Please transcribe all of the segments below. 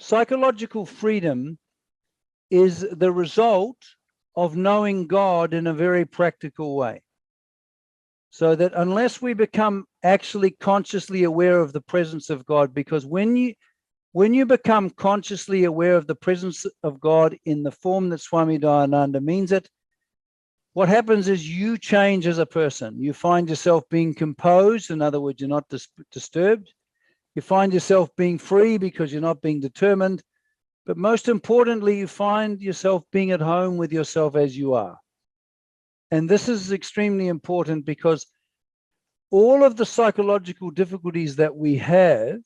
psychological freedom is the result of knowing God in a very practical way. So that unless we become actually consciously aware of the presence of God, because when you become consciously aware of the presence of God in the form that Swami Dayananda means it, what happens is you change as a person. You find yourself being composed. In other words, you're not disturbed. You find yourself being free because you're not being determined. But most importantly, you find yourself being at home with yourself as you are. And this is extremely important because all of the psychological difficulties that we have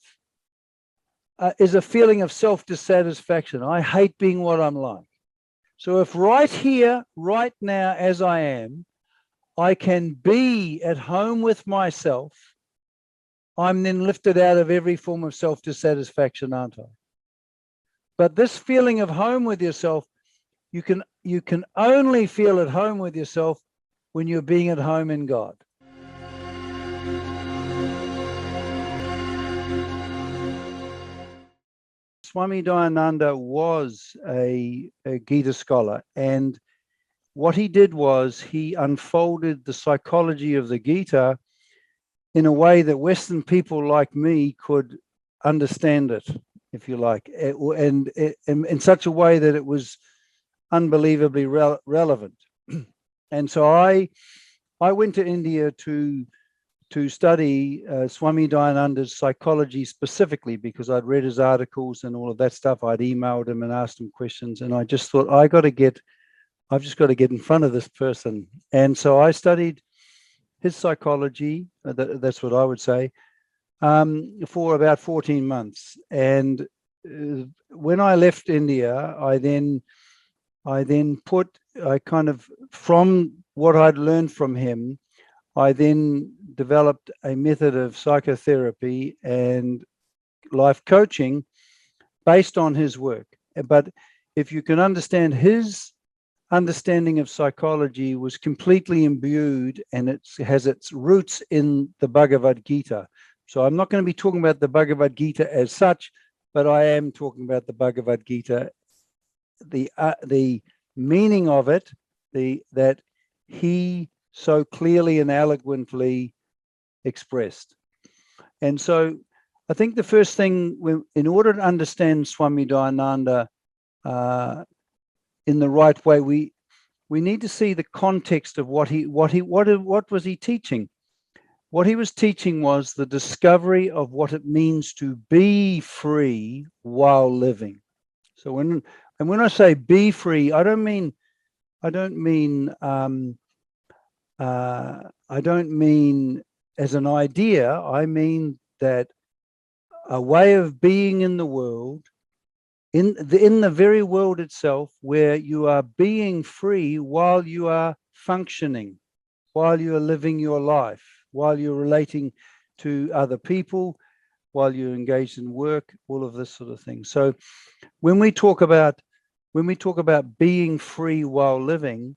is a feeling of self-dissatisfaction. I hate being what I'm like. So if right here, right now, as I am, I can be at home with myself, I'm then lifted out of every form of self-dissatisfaction, aren't I? But this feeling of home with yourself, you can only feel at home with yourself when you're being at home in God. Swami Dayananda was a Gita scholar, and what he did was he unfolded the psychology of the Gita in a way that Western people like me could understand it, if you like, and in such a way that it was unbelievably relevant. And so I went to India to study Swami Dayananda's psychology specifically because I'd read his articles and all of that stuff. I'd emailed him and asked him questions, and I just thought, I've just got to get in front of this person. And so I his psychology, that's what I would say, for about 14 months. And when I left India, from what I'd learned from him, I then developed a method of psychotherapy and life coaching based on his work. But if you can understand, his understanding of psychology was completely imbued, and it has its roots in the Bhagavad Gita. So I'm not going to be talking about the Bhagavad Gita as such, but I am talking about the Bhagavad Gita, the meaning of it, that he so clearly and eloquently expressed. And so I think the first thing, in order to understand Swami Dayananda in the right way, we need to see the context of what was he teaching. What he was teaching was the discovery of what it means to be free while living. So when I say be free, I don't mean as an idea. I mean that a way of being in the world, in the very world itself, where you are being free while you are functioning, while you are living your life, while you're relating to other people, while you're engaged in work, all of this sort of thing. So when we talk about being free while living,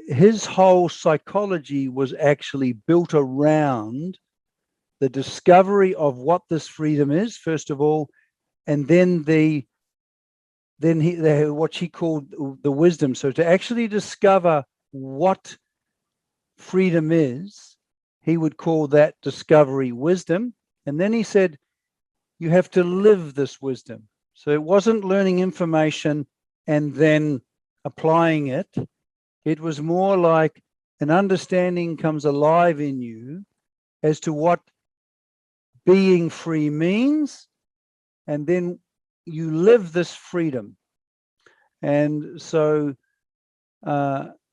his whole psychology was actually built around the discovery of what this freedom is, first of all, and then what he called the wisdom. So to actually discover what freedom is, he would call that discovery wisdom. And then he said, you have to live this wisdom. So it wasn't learning information and then applying it. It was more like an understanding comes alive in you as to what being free means, and then you live this freedom. And so I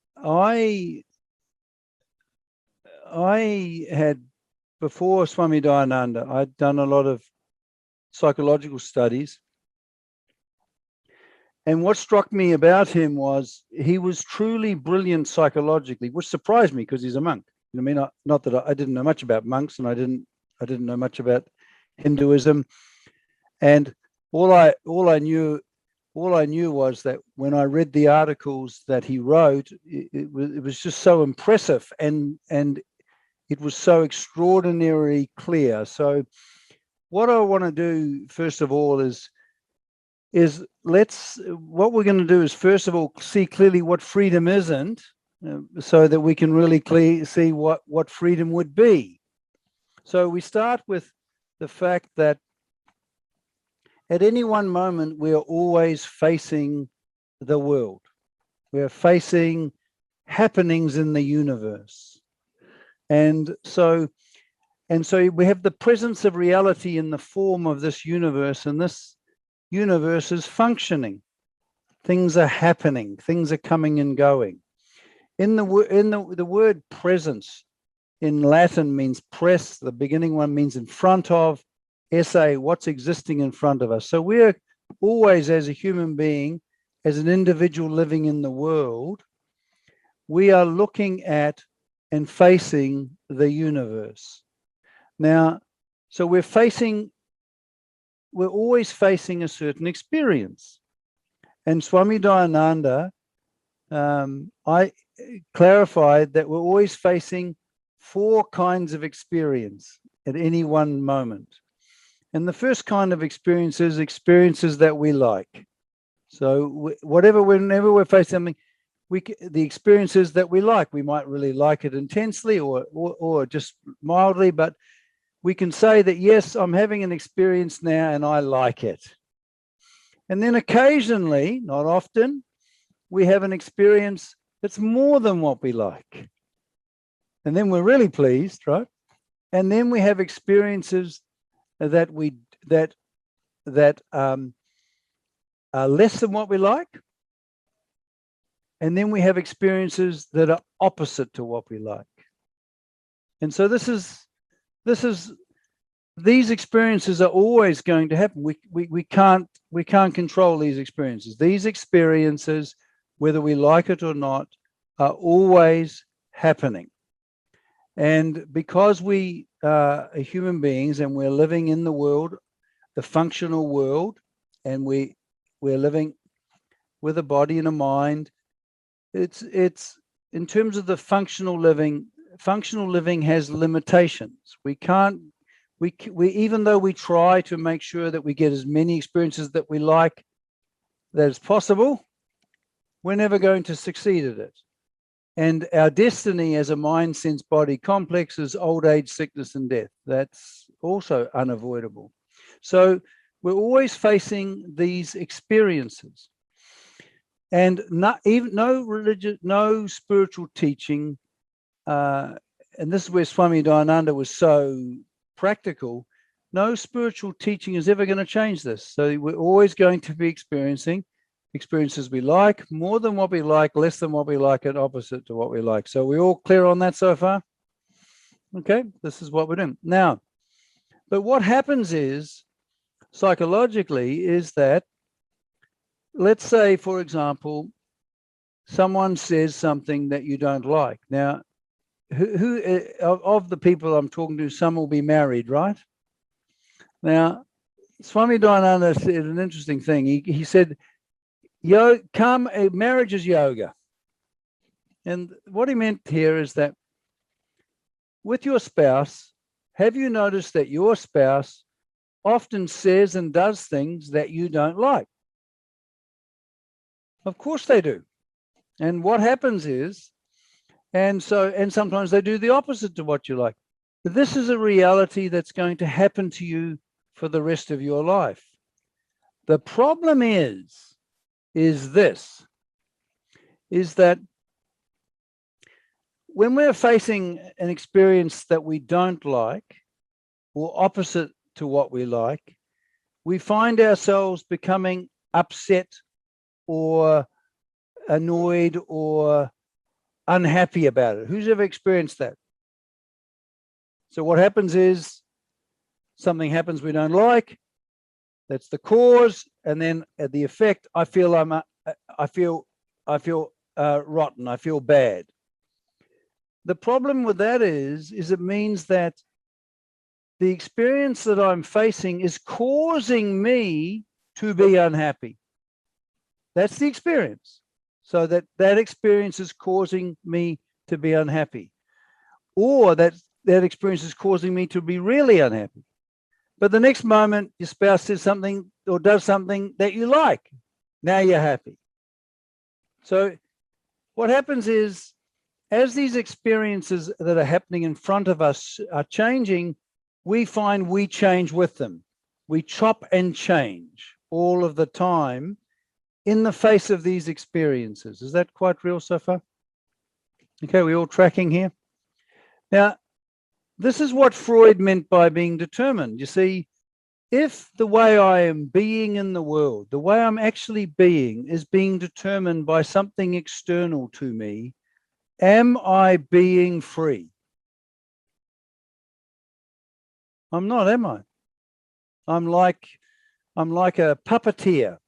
had, before Swami Dayananda, I'd done a lot of psychological studies. And what struck me about him was he was truly brilliant psychologically, which surprised me because he's a monk. I mean, not that I didn't know much about monks, and I didn't know much about Hinduism. And all I knew was that when I read the articles that he wrote, it was just so impressive, and it was so extraordinarily clear. So what I want to do first of all is what we're going to do is first of all see clearly what freedom isn't, so that we can really see what freedom would be. So we start with the fact that at any one moment we are always facing the world. We are facing happenings in the universe, and so we have the presence of reality in the form of this universe, and this universe is functioning. Things are happening. Things are coming and going. The word presence in Latin means pres. The beginning one means in front of. Esse, what's existing in front of us. So we're always, as a human being, as an individual living in the world, we are looking at and facing the universe. Now, so we're always facing a certain experience. And Swami Dayananda, I clarified that we're always facing 4 kinds of experience at any one moment. And the first kind of experiences that we like. So whenever we're facing something, the experiences that we like, we might really like it intensely or just mildly, but we can say that, yes, I'm having an experience now and I like it. And then occasionally, not often, we have an experience that's more than what we like. And then we're really pleased, right? And then we have experiences that are less than what we like. And then we have experiences that are opposite to what we like. And so these experiences are always going to happen. We can't control these experiences. These experiences, whether we like it or not, are always happening. And because we are human beings and we're living in the world, the functional world, and we're living with a body and a mind, it's in terms of the functional living has limitations. We even though we try to make sure that we get as many experiences that we like that is possible, we're never going to succeed at it. And our destiny as a mind, sense, body complex is old age, sickness, and death. That's also unavoidable. So we're always facing these experiences. And no religious, no spiritual teaching, and this is where Swami Dayananda was so practical, no spiritual teaching is ever going to change this. So we're always going to be experiencing experiences we like, more than what we like, less than what we like, and opposite to what we like. So we're all clear on that so far? Okay, this is what we're doing. Now, but what happens is, psychologically, is that, let's say, for example, someone says something that you don't like. Now, who of the people I'm talking to, some will be married, right? Now, Swami Dayananda said an interesting thing. He said, marriage is yoga. And what he meant here is that with your spouse, have you noticed that your spouse often says and does things that you don't like? Of course they do. And what happens is, and sometimes they do the opposite to what you like. But this is a reality that's going to happen to you for the rest of your life. The problem is that when we're facing an experience that we don't like or opposite to what we like, we find ourselves becoming upset or annoyed or unhappy about it. Who's ever experienced that? So what happens is something happens we don't like. That's the cause, and then at the effect, I feel rotten. I feel bad. The problem with that is it means that the experience that I'm facing is causing me to be unhappy. That's the experience. So that experience is causing me to be unhappy, or that experience is causing me to be really unhappy. But the next moment, your spouse says something or does something that you like. Now you're happy. So what happens is, as these experiences that are happening in front of us are changing, we find we change with them. We chop and change all of the time in the face of these experiences. Is that quite real so far? Okay, we all tracking here? Now, this is what Freud meant by being determined. You see, if the way I am being in the world, the way I'm actually being, is being determined by something external to me, am I being free? I'm not, am I? I'm like a puppeteer.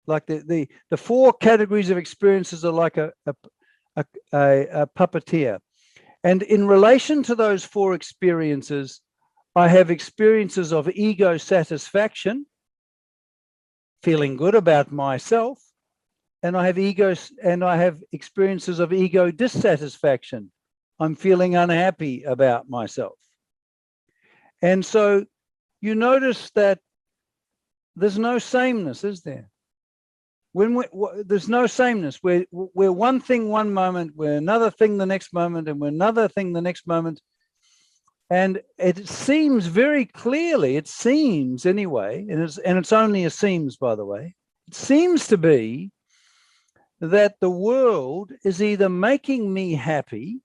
Like the four categories of experiences are like a puppeteer. And in relation to those four experiences, I have experiences of ego satisfaction, feeling good about myself, and I have experiences of ego dissatisfaction. I'm feeling unhappy about myself. And so you notice that there's no sameness, is there? There's no sameness. We're one thing one moment, we're another thing the next moment, and we're another thing the next moment. And it seems very clearly, it seems anyway, and it's only a seems, by the way, it seems to be that the world is either making me happy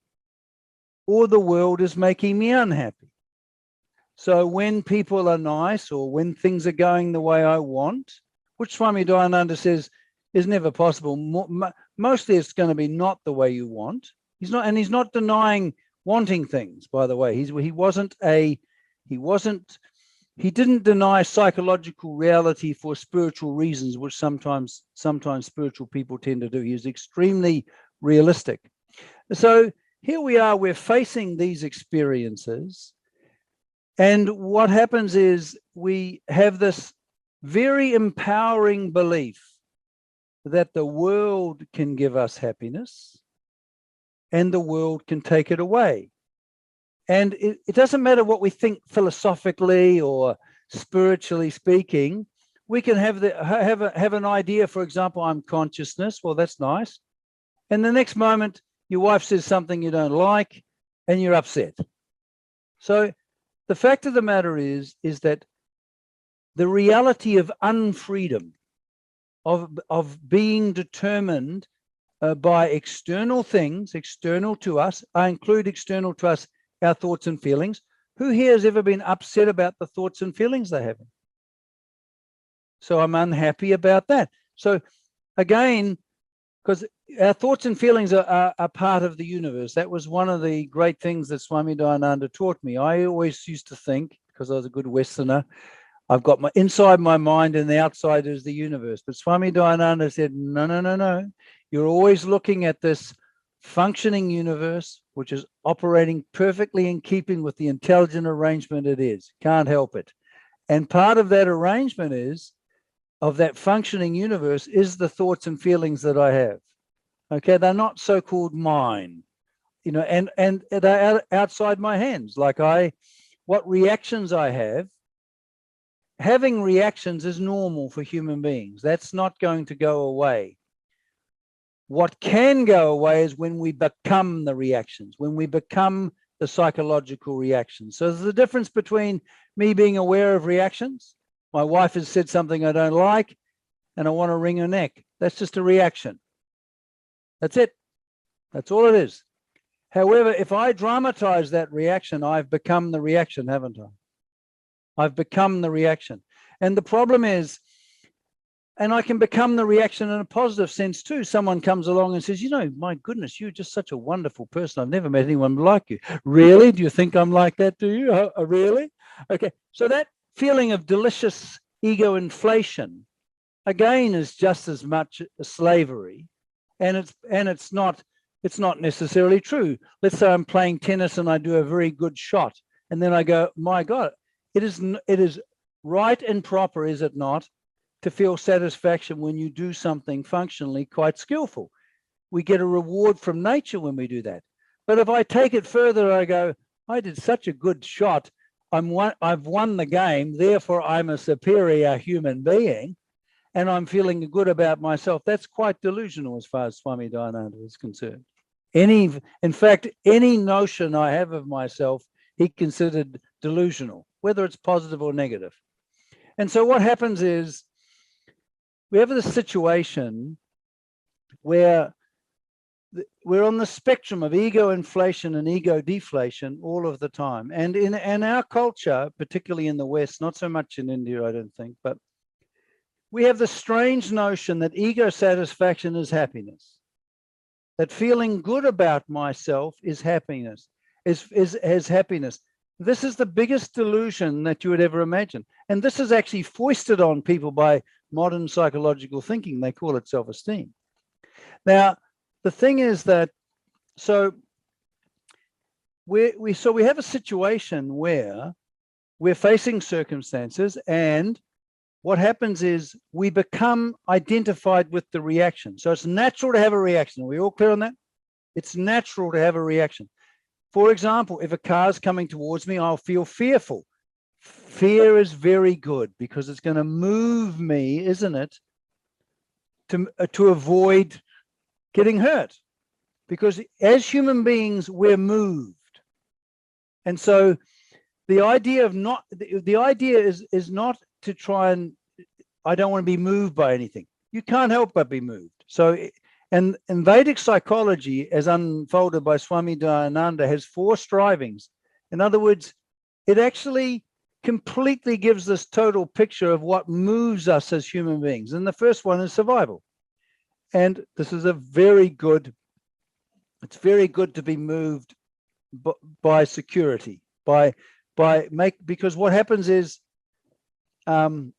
or the world is making me unhappy. So when people are nice or when things are going the way I want, which Swami Dayananda says is never possible. Mostly it's going to be not the way you want. He's not denying wanting things, by the way. He didn't deny psychological reality for spiritual reasons, which sometimes spiritual people tend to do. He was extremely realistic. So here we are, we're facing these experiences. And what happens is we have this very empowering belief that the world can give us happiness and the world can take it away. And it doesn't matter what we think philosophically or spiritually speaking. We can have an idea, for example, I'm consciousness. Well, that's nice. And the next moment, your wife says something you don't like and you're upset. So the fact of the matter is that the reality of unfreedom, of being determined by external things, external to us, I include external to us, our thoughts and feelings. Who here has ever been upset about the thoughts and feelings they're having? So I'm unhappy about that. So again, because our thoughts and feelings are part of the universe. That was one of the great things that Swami Dayananda taught me. I always used to think, because I was a good Westerner, I've got my inside my mind and the outside is the universe. But Swami Dayananda said, no. You're always looking at this functioning universe, which is operating perfectly in keeping with the intelligent arrangement it is. Can't help it. And part of that arrangement of that functioning universe is the thoughts and feelings that I have. Okay, they're not so-called mine, and they're outside my hands. Like what reactions I have, having reactions is normal for human beings. That's not going to go away. What can go away is when we become the reactions, when we become the psychological reactions. So there's a difference between me being aware of reactions. My wife has said something I don't like and I want to wring her neck. That's just a reaction. That's it. That's all it is. However, if I dramatize that reaction, I've become the reaction, haven't I? I've become the reaction. And the problem is, and I can become the reaction in a positive sense too. Someone comes along and says, my goodness, you're just such a wonderful person. I've never met anyone like you. Really? Do you think I'm like that, do you? Oh, really? Okay. So that feeling of delicious ego inflation, again, is just as much a slavery. And it's not necessarily true. Let's say I'm playing tennis and I do a very good shot. And then I go, my God, it is right and proper, is it not, to feel satisfaction when you do something functionally quite skillful. We get a reward from nature when we do that. But if I take it further, I go, I did such a good shot. I've won the game, therefore I'm a superior human being, and I'm feeling good about myself. That's quite delusional as far as Swami Dayananda is concerned. In fact, any notion I have of myself, he considered delusional, whether it's positive or negative. And so what happens is we have this situation where we're on the spectrum of ego inflation and ego deflation all of the time. And in our culture, particularly in the West, not so much in India, I don't think, but we have the strange notion that ego satisfaction is happiness, that feeling good about myself is happiness, is happiness. This is the biggest delusion that you would ever imagine. And this is actually foisted on people by modern psychological thinking. They call it self-esteem. Now, the thing is that, so we have a situation where we're facing circumstances, and what happens is we become identified with the reaction. So it's natural to have a reaction. Are we all clear on that? It's natural to have a reaction. For example, if a car is coming towards me, I'll feel fearful. Fear is very good because it's going to move me, isn't it, to avoid getting hurt. Because as human beings, we're moved. And so the idea is not to try and, I don't want to be moved by anything. You can't help but be moved. So, and Vedic psychology, as unfolded by Swami Dayananda, has 4 strivings. In other words, it actually completely gives this total picture of what moves us as human beings. And the first one is survival. And this is it's very good to be moved by security, because what happens is, if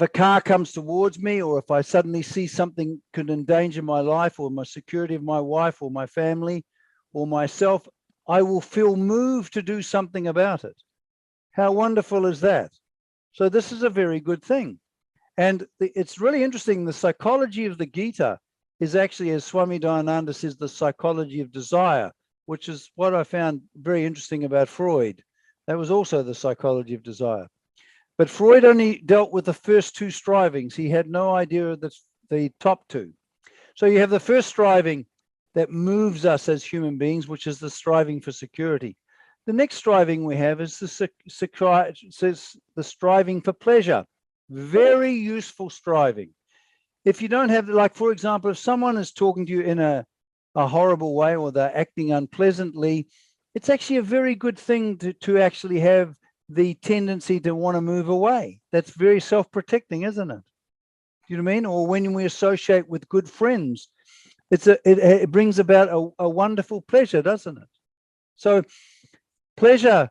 a car comes towards me, or if I suddenly see something could endanger my life or my security of my wife or my family or myself, I will feel moved to do something about it. How wonderful is that? So this is a very good thing. And it's really interesting. The psychology of the Gita is actually, as Swami Dayananda says, the psychology of desire, which is what I found very interesting about Freud. That was also the psychology of desire. But Freud only dealt with the first 2 strivings. He had no idea of the top 2. So you have the first striving that moves us as human beings, which is the striving for security. The next striving we have is the striving for pleasure. Very useful striving. If you don't have, like, for example, if someone is talking to you in a horrible way, or they're acting unpleasantly, it's actually a very good thing to actually have the tendency to want to move away. That's very self-protecting, isn't it? Do you know what I mean? Or when we associate with good friends, it brings about a wonderful pleasure, doesn't it? So pleasure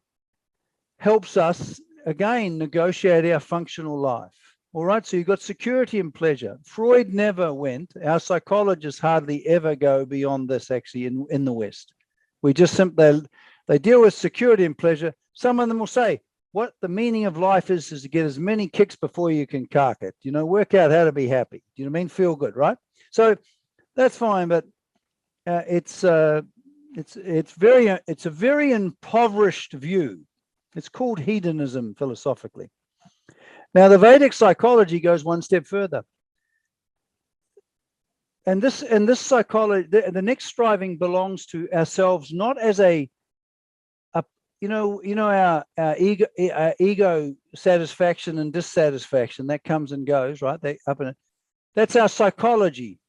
helps us, again, negotiate our functional life. All right, so you've got security and pleasure. Freud never went. Our psychologists hardly ever go beyond this, actually, in the West. We just simply, they deal with security and pleasure. Some of them will say, what the meaning of life is to get as many kicks before you can cark it. You know, work out how to be happy. Do you know what I mean? Feel good, right? So that's fine, but it's a very impoverished view. It's called hedonism philosophically. Now, the Vedic psychology goes one step further. And this psychology, the next striving belongs to ourselves, not as our ego satisfaction and dissatisfaction that comes and goes, right? That's our psychology.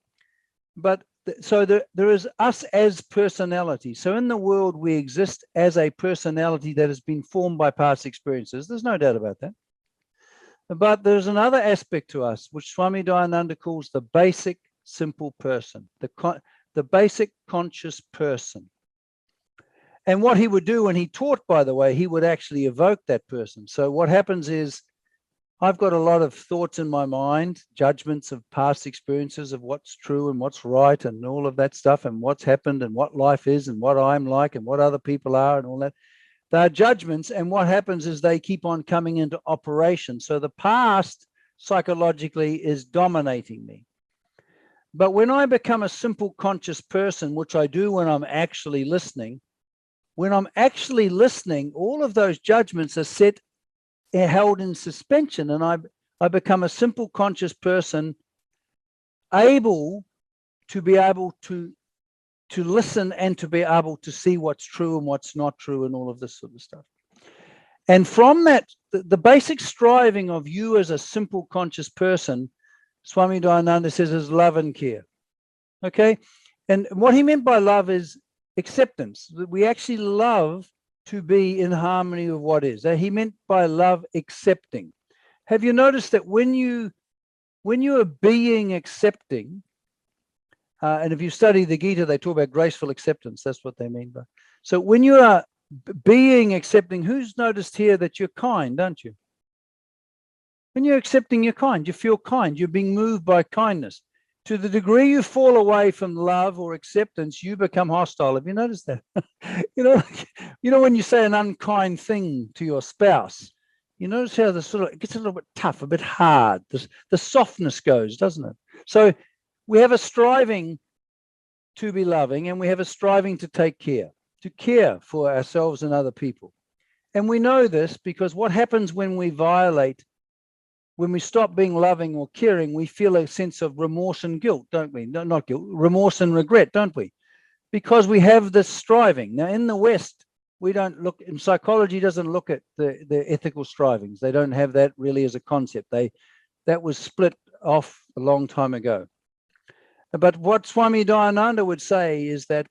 But so there is us as personality. So in the world, we exist as a personality that has been formed by past experiences. There's no doubt about that. But there's another aspect to us, which Swami Dayananda calls the basic simple person, the basic conscious person. And what he would do when he taught, by the way, he would actually evoke that person. So what happens is, I've got a lot of thoughts in my mind, judgments of past experiences of what's true and what's right and all of that stuff, and what's happened and what life is and what I'm like and what other people are and all that. They're judgments, and what happens is they keep on coming into operation. So the past psychologically is dominating me. But when I become a simple conscious person, which I do when I'm actually listening, when I'm actually listening, all of those judgments are held in suspension, and I become a simple conscious person, able to be able to listen and to be able to see what's true and what's not true and all of this sort of stuff. And from that, the basic striving of you as a simple conscious person, Swami Dayananda says, is love and care. Okay? And what he meant by love is acceptance. We actually love to be in harmony with what is. He meant by love accepting. Have you noticed that when you are being accepting, and if you study the Gita, they talk about graceful acceptance. That's what they mean by. So when you are being accepting, who's noticed here that you're kind, don't you? When you're accepting, you're kind. You feel kind. You're being moved by kindness. To the degree you fall away from love or acceptance, you become hostile. Have you noticed that? you know when you say an unkind thing to your spouse, you notice how it gets a little bit tough, a bit hard. The softness goes, doesn't it? So we have a striving to be loving, and we have a striving to take care, to care for ourselves and other people. And we know this because what happens when we violate, when we stop being loving or caring, we feel a sense of remorse and guilt, don't we? No, not guilt, remorse and regret, don't we? Because we have this striving. Now, in the West, we don't look, and psychology doesn't look at the ethical strivings. They don't have that really as a concept. That was split off a long time ago. But what Swami Dayananda would say is that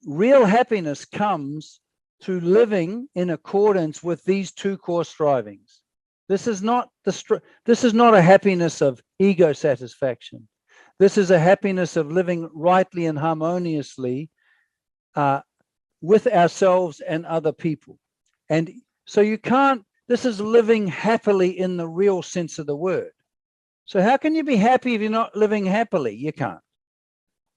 real happiness comes through living in accordance with these two core strivings. This is not a happiness of ego satisfaction. This is a happiness of living rightly and harmoniously with ourselves and other people. And so this is living happily in the real sense of the word. So how can you be happy if you're not living happily? You can't.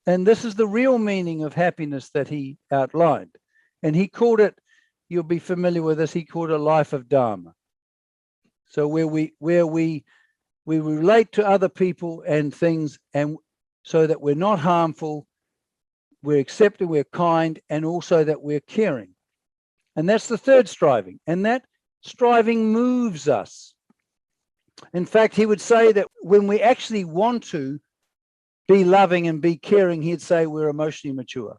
And this is the real meaning of happiness that he outlined. And he called it, you'll be familiar with this, he called it a life of Dharma. So where we relate to other people and things, and so that we're not harmful, we're accepting, we're kind, and also that we're caring. And that's the third striving. And that striving moves us. In fact, he would say that when we actually want to be loving and be caring, he'd say we're emotionally mature.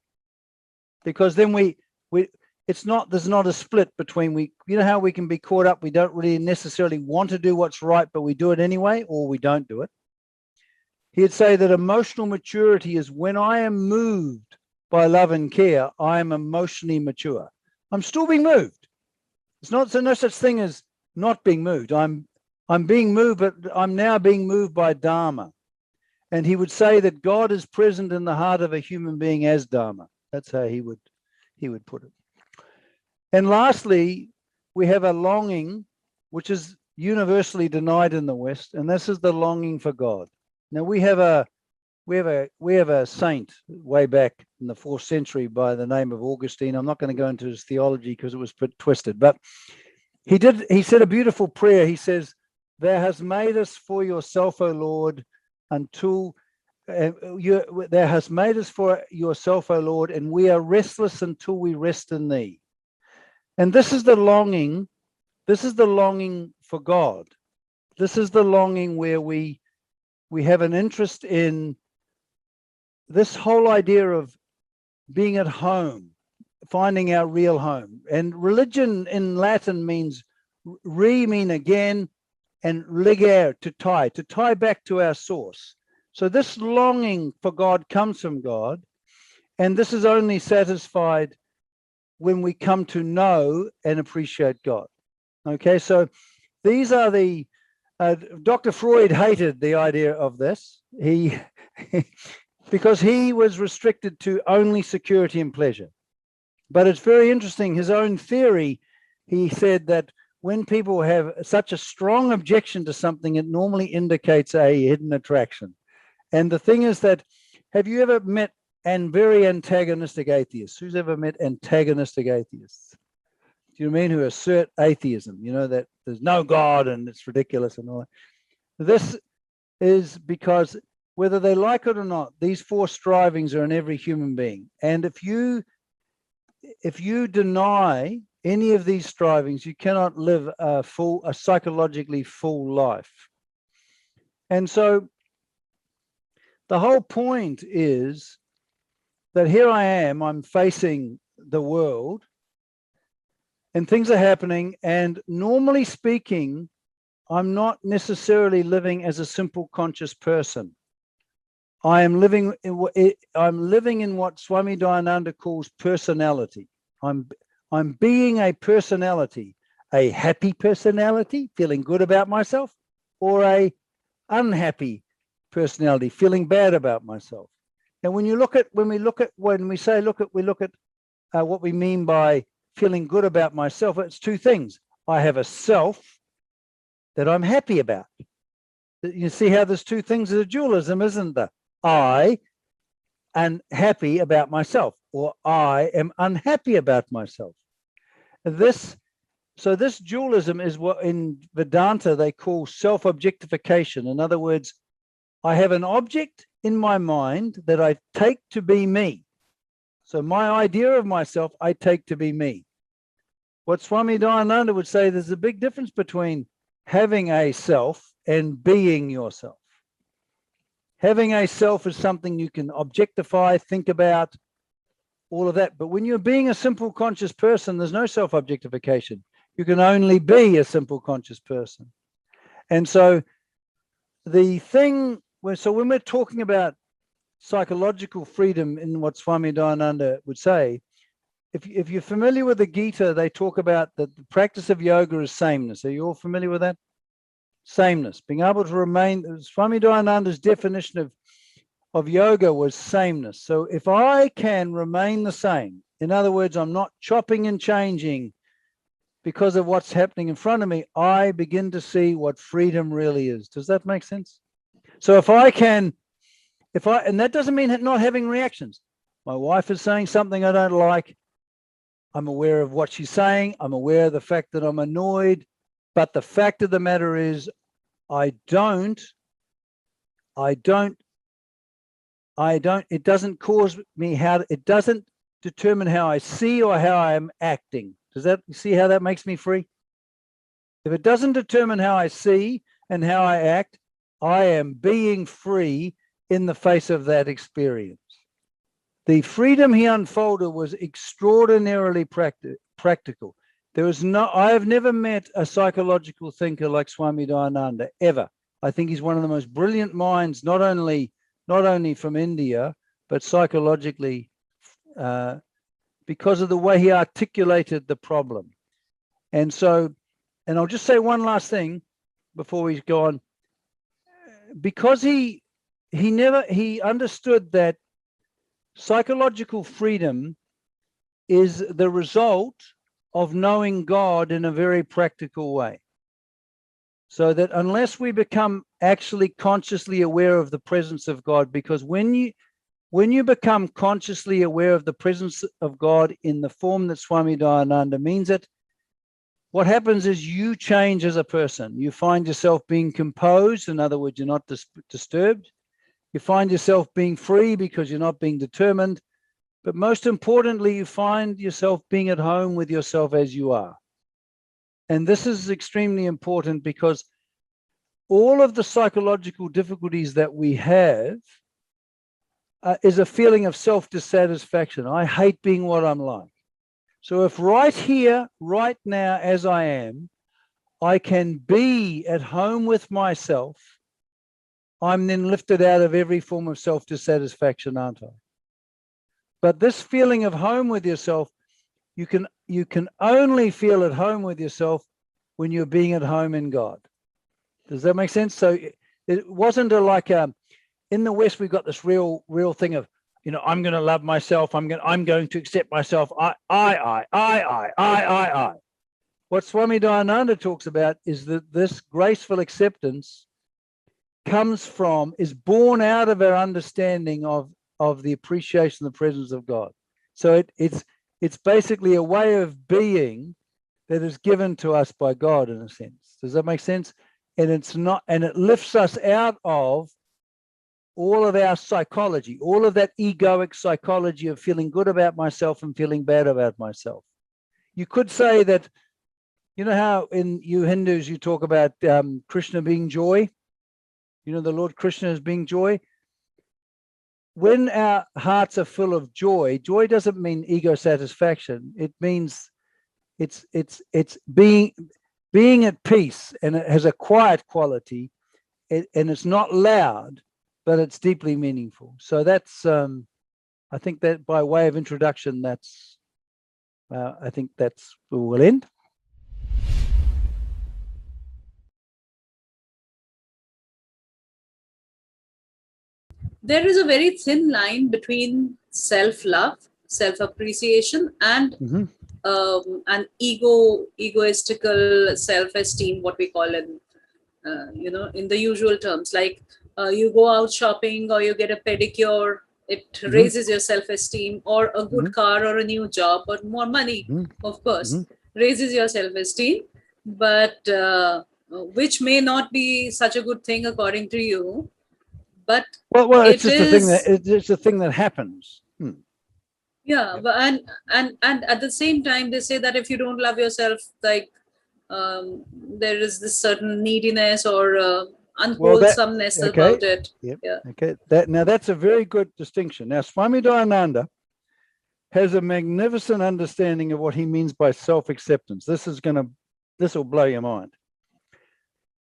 Because then there's not a split between you know how we can be caught up, we don't really necessarily want to do what's right, but we do it anyway, or we don't do it. He'd say that emotional maturity is when I am moved by love and care, I am emotionally mature. I'm still being moved. It's not no such thing as not being moved. I'm being moved, but I'm now being moved by Dharma. And he would say that God is present in the heart of a human being as Dharma. That's how he would put it. And lastly, we have a longing, which is universally denied in the West, and this is the longing for God. Now we have a saint way back in the 4th century by the name of Augustine. I'm not going to go into his theology because it was a bit twisted, but he said a beautiful prayer. He says, "Thou hast made us for yourself, O Lord, until thou hast made us for yourself, O Lord, and we are restless until we rest in thee." And this is the longing. This is the longing for God. This is the longing where we have an interest in this whole idea of being at home, finding our real home. And religion in Latin means mean again, and ligare, to tie back to our source. So this longing for God comes from God, and this is only satisfied when we come to know and appreciate God. Okay, so these are the Dr. Freud hated the idea of this. Because he was restricted to only security and pleasure. But it's very interesting, his own theory, he said that when people have such a strong objection to something, it normally indicates a hidden attraction. And the thing is that, have you ever met very antagonistic atheists? Who's ever met antagonistic atheists? Do you mean who assert atheism? You know, that there's no God and it's ridiculous and all that. This is because whether they like it or not, these 4 strivings are in every human being. And if you if you deny any of these strivings, you cannot live a psychologically full life. And so the whole point is that here I am, I'm facing the world and things are happening, and normally speaking, I'm not necessarily living as a simple conscious person. I'm living in what Swami Dayananda calls personality. I'm being a personality, a happy personality, feeling good about myself, or a unhappy personality, feeling bad about myself. And when we look at what we mean by feeling good about myself, it's two things. I have a self that I'm happy about. You see how there's two things of the dualism, isn't there? I am happy about myself, or I am unhappy about myself. This dualism is what in Vedanta they call self-objectification. In other words, I have an object in my mind that I take to be me. So my idea of myself, I take to be me. What Swami Dayananda would say, there's a big difference between having a self and being yourself. Having a self is something you can objectify, think about, all of that. But when you're being a simple conscious person, there's no self-objectification. You can only be a simple conscious person. And so when we're talking about psychological freedom in what Swami Dayananda would say, if you're familiar with the Gita, they talk about that the practice of yoga is sameness. Are you all familiar with that? Sameness, being able to remain. Swami Dayananda's definition of yoga was sameness. So if I can remain the same, in other words, I'm not chopping and changing because of what's happening in front of me, I begin to see what freedom really is. Does that make sense? So and that doesn't mean not having reactions. My wife is saying something I don't like. I'm aware of what she's saying. I'm aware of the fact that I'm annoyed. But the fact of the matter is, it doesn't determine how I see or how I'm acting. Does that, you see how that makes me free? If it doesn't determine how I see and how I act, I am being free in the face of that experience. The freedom he unfolded was extraordinarily practical. I have never met a psychological thinker like Swami Dayananda, ever. I think he's one of the most brilliant minds, not only from India, but psychologically, because of the way he articulated the problem. And I'll just say one last thing before we go on. Because he understood that psychological freedom is the result of knowing God in a very practical way. So that unless we become actually consciously aware of the presence of God, because when you become consciously aware of the presence of God in the form that Swami Dayananda means it, what happens is you change as a person. You find yourself being composed. In other words, you're not disturbed. You find yourself being free because you're not being determined. But most importantly, you find yourself being at home with yourself as you are. And this is extremely important because all of the psychological difficulties that we have is a feeling of self-dissatisfaction. I hate being what I'm like. So if right here, right now, as I am, I can be at home with myself, I'm then lifted out of every form of self-dissatisfaction, aren't I? But this feeling of home with yourself, you can only feel at home with yourself when you're being at home in God. Does that make sense? So it wasn't in the West, we've got this real thing of, I'm going to love myself. I'm going to accept myself. I. What Swami Dayananda talks about is that this graceful acceptance is born out of our understanding of the appreciation of the presence of God. So it's basically a way of being that is given to us by God, in a sense. Does that make sense? And it lifts us out of all of our psychology, all of that egoic psychology of feeling good about myself and feeling bad about myself. You could say that, you know how in you Hindus you talk about Krishna being joy, you know, the Lord Krishna as being joy. When our hearts are full of joy, joy doesn't mean ego satisfaction. It means it's being at peace, and it has a quiet quality, and it's not loud, but it's deeply meaningful. So that's I think that by way of introduction, that's I think that's where we'll end. There is a very thin line between self-love, self-appreciation, and an egoistical self-esteem, what we call in in the usual terms, like you go out shopping or you get a pedicure, it raises your self-esteem, or a good car or a new job or more money, of course, raises your self-esteem, but which may not be such a good thing according to you, but well it's just a thing that it's a thing that happens. Yeah, but and at the same time, they say that if you don't love yourself, like there is this certain neediness or unwholesomeness about it. Yep. Yeah. Okay. That's a very good distinction. Now, Swami Dayananda has a magnificent understanding of what he means by self-acceptance. This will blow your mind.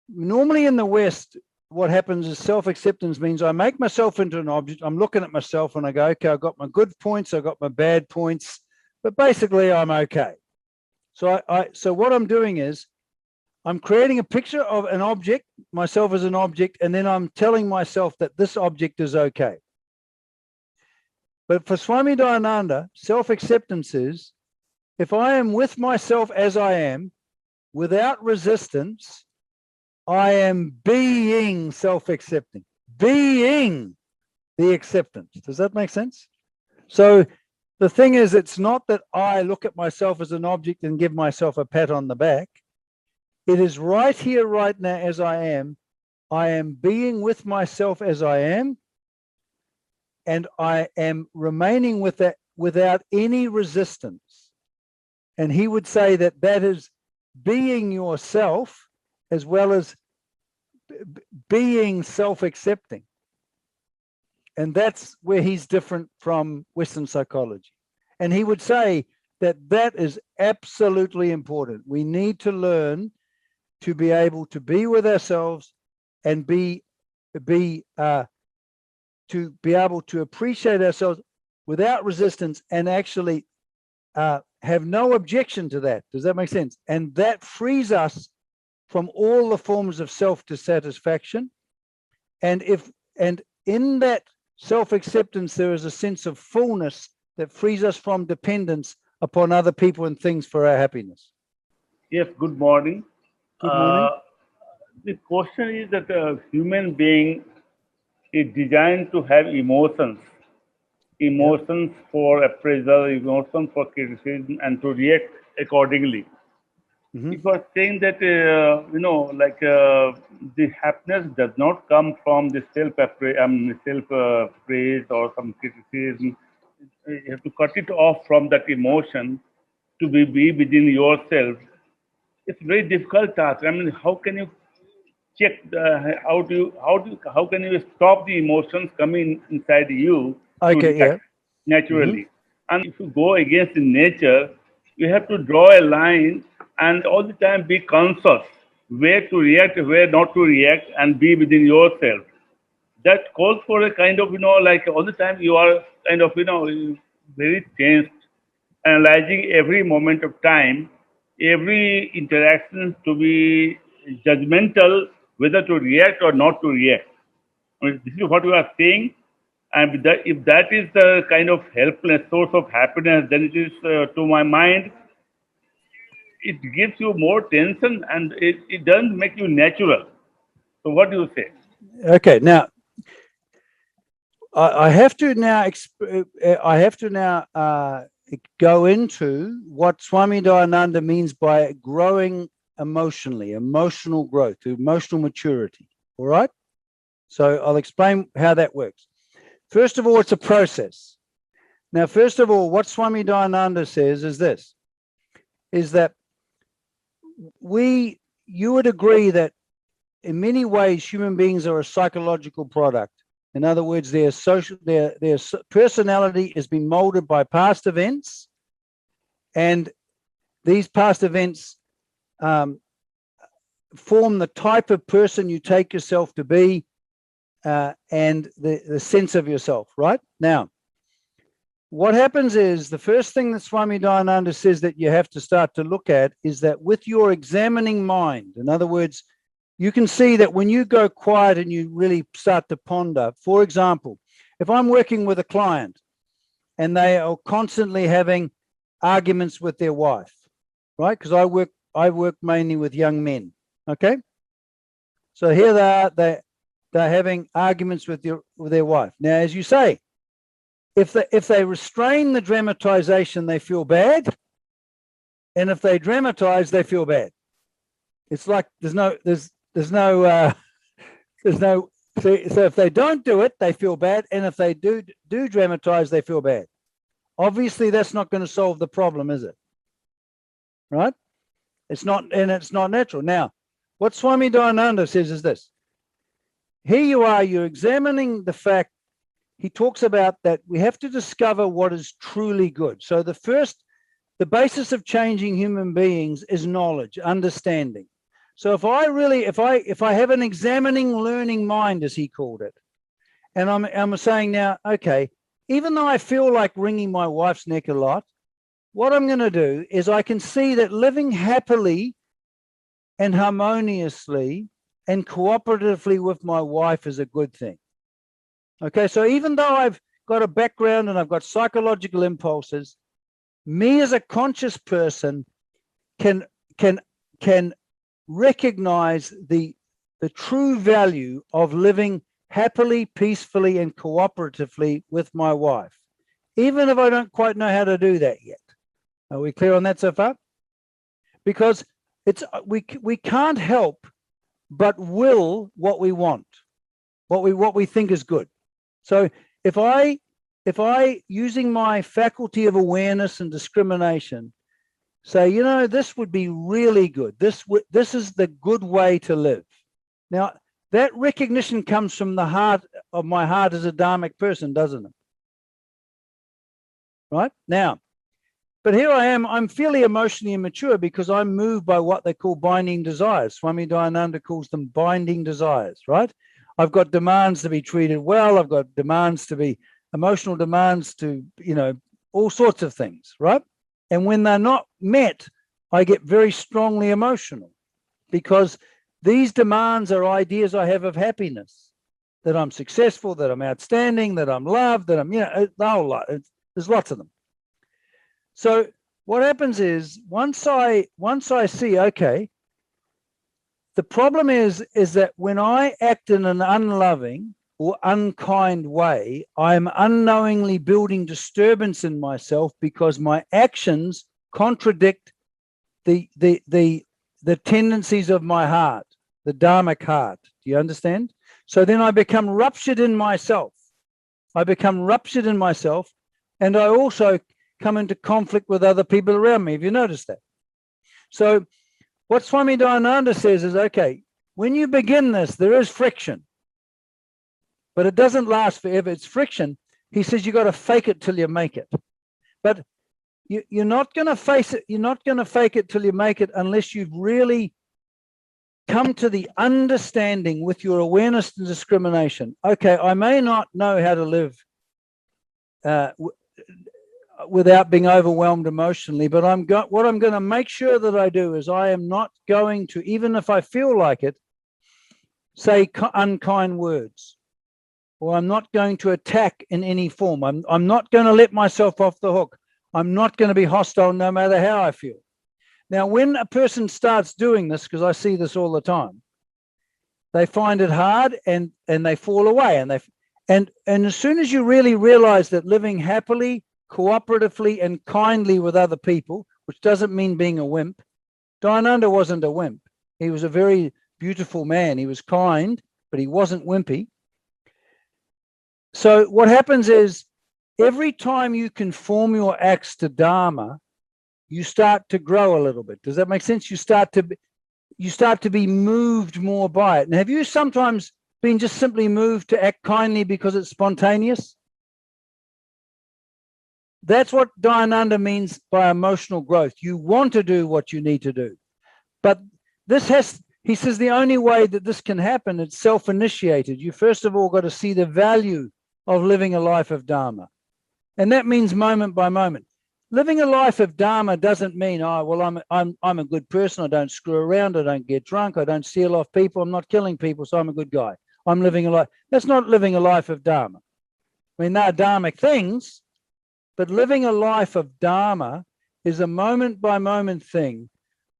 Normally in the West, what happens is self-acceptance means I make myself into an object. I'm looking at myself and I go, okay, I've got my good points, I've got my bad points, but basically I'm okay. So what I'm doing is I'm creating a picture of an object, myself as an object, and then I'm telling myself that this object is okay. But for Swami Dayananda, self-acceptance is if I am with myself as I am, without resistance, I am being self-accepting, being the acceptance. Does that make sense? So the thing is, it's not that I look at myself as an object and give myself a pat on the back. It is right here, right now, as I am being with myself as I am, and I am remaining with that without any resistance. And he would say that that is being yourself as well as being self-accepting. And that's where he's different from Western psychology. And he would say that that is absolutely important. We need to learn to be able to be with ourselves and to be able to appreciate ourselves without resistance and actually have no objection to that. Does that make sense? And that frees us from all the forms of self-dissatisfaction. And in that self-acceptance, there is a sense of fullness that frees us from dependence upon other people and things for our happiness. Yes, good morning. Good morning. The question is that a human being is designed to have emotions for appraisal, emotions for criticism, and to react accordingly. It was saying that, the happiness does not come from the self-praise or some criticism. You have to cut it off from that emotion to be within yourself. It's a very difficult task. I mean, how can you check how can you stop the emotions coming inside you to react naturally? And if you go against the nature, you have to draw a line and all the time be conscious where to react, where not to react, and be within yourself. That calls for a kind of, like all the time you are kind of, very tensed, analyzing every moment of time, every interaction to be judgmental, whether to react or not to react. I mean, this is what you are saying. And if that is the kind of helpless source of happiness, then it is, to my mind, it gives you more tension and it doesn't make you natural. So what do you say? Okay, now I have to now go into what Swami Dayananda means by growing emotionally, emotional growth, emotional maturity. All right. So I'll explain how that works. First of all, it's a process. Now, first of all, what Swami Dayananda says is this, is that you would agree that in many ways, human beings are a psychological product. In other words, their personality has been molded by past events, and these past events form the type of person you take yourself to be, and the sense of yourself, right? Now, what happens is the first thing that Swami Dayananda says that you have to start to look at is that with your examining mind, in other words, you can see that when you go quiet and you really start to ponder, for example, if I'm working with a client and they are constantly having arguments with their wife, right? Because I work mainly with young men, okay? So here they are, they're having arguments with their wife. Now, as you say, if they restrain the dramatization, they feel bad. And if they dramatize, they feel bad. It's like so if they don't do it, they feel bad. And if they do dramatize, they feel bad. Obviously, that's not going to solve the problem, is it? Right? It's not, and it's not natural. Now, what Swami Dayananda says is this. Here you are, you're examining the fact. He talks about that we have to discover what is truly good. So the basis of changing human beings is knowledge, understanding. So if I have an examining, learning mind, as he called it, and I'm saying now, okay, even though I feel like wringing my wife's neck a lot, what I'm going to do is I can see that living happily and harmoniously and cooperatively with my wife is a good thing. Okay, so even though I've got a background and I've got psychological impulses, me as a conscious person can recognize the true value of living happily, peacefully, and cooperatively with my wife, even if I don't quite know how to do that yet. Are we clear on that so far? Because we can't help but will what we want, what we think is good. So if I using my faculty of awareness and discrimination, say, you know, this would be really good. This is the good way to live. Now, that recognition comes from the heart of my heart as a dharmic person, doesn't it? Right? Now, but here I am, I'm fairly emotionally immature because I'm moved by what they call binding desires. Swami Dayananda calls them binding desires, right? I've got demands to be treated well. I've got demands to be emotional demands to, you know, all sorts of things, right? And when they're not met, I get very strongly emotional because these demands are ideas I have of happiness, that I'm successful, that I'm outstanding, that I'm loved, that I'm, you know, the whole lot. There's lots of them. So what happens is once I see, okay, the problem is that when I act in an unloving or unkind way, I'm unknowingly building disturbance in myself because my actions contradict the tendencies of my heart, the dharmic heart. Do you understand? So then I become ruptured in myself. And I also come into conflict with other people around me. Have you noticed that? So what Swami Dayananda says is, okay, when you begin this, there is friction, but it doesn't last forever. It's friction. He says you got to fake it till you make it. But you're not going to face it. You're not going to fake it till you make it unless you've really come to the understanding with your awareness and discrimination. Okay, I may not know how to live without being overwhelmed emotionally, but what I'm going to make sure that I do is I am not going to, even if I feel like it, say unkind words, or I'm not going to attack in any form. I'm not going to let myself off the hook. I'm not going to be hostile no matter how I feel. Now, when a person starts doing this, because I see this all the time, they find it hard and they fall away. And as soon as you really realize that living happily, cooperatively and kindly with other people, which doesn't mean being a wimp. Dayananda wasn't a wimp. He was a very beautiful man. He was kind, but he wasn't wimpy. So what happens is every time you conform your acts to Dharma, you start to grow a little bit. Does that make sense? You start to be moved more by it. And have you sometimes been just simply moved to act kindly because it's spontaneous? That's what Dayananda means by emotional growth. You want to do what you need to do. But he says the only way that this can happen, it's self-initiated. You first of all got to see the value of living a life of Dharma. And that means moment by moment. Living a life of Dharma doesn't mean, oh, well, I'm a good person. I don't screw around. I don't get drunk. I don't steal off people. I'm not killing people, so I'm a good guy. I'm living a life. That's not living a life of Dharma. I mean, there are dharmic things, but living a life of Dharma is a moment by moment thing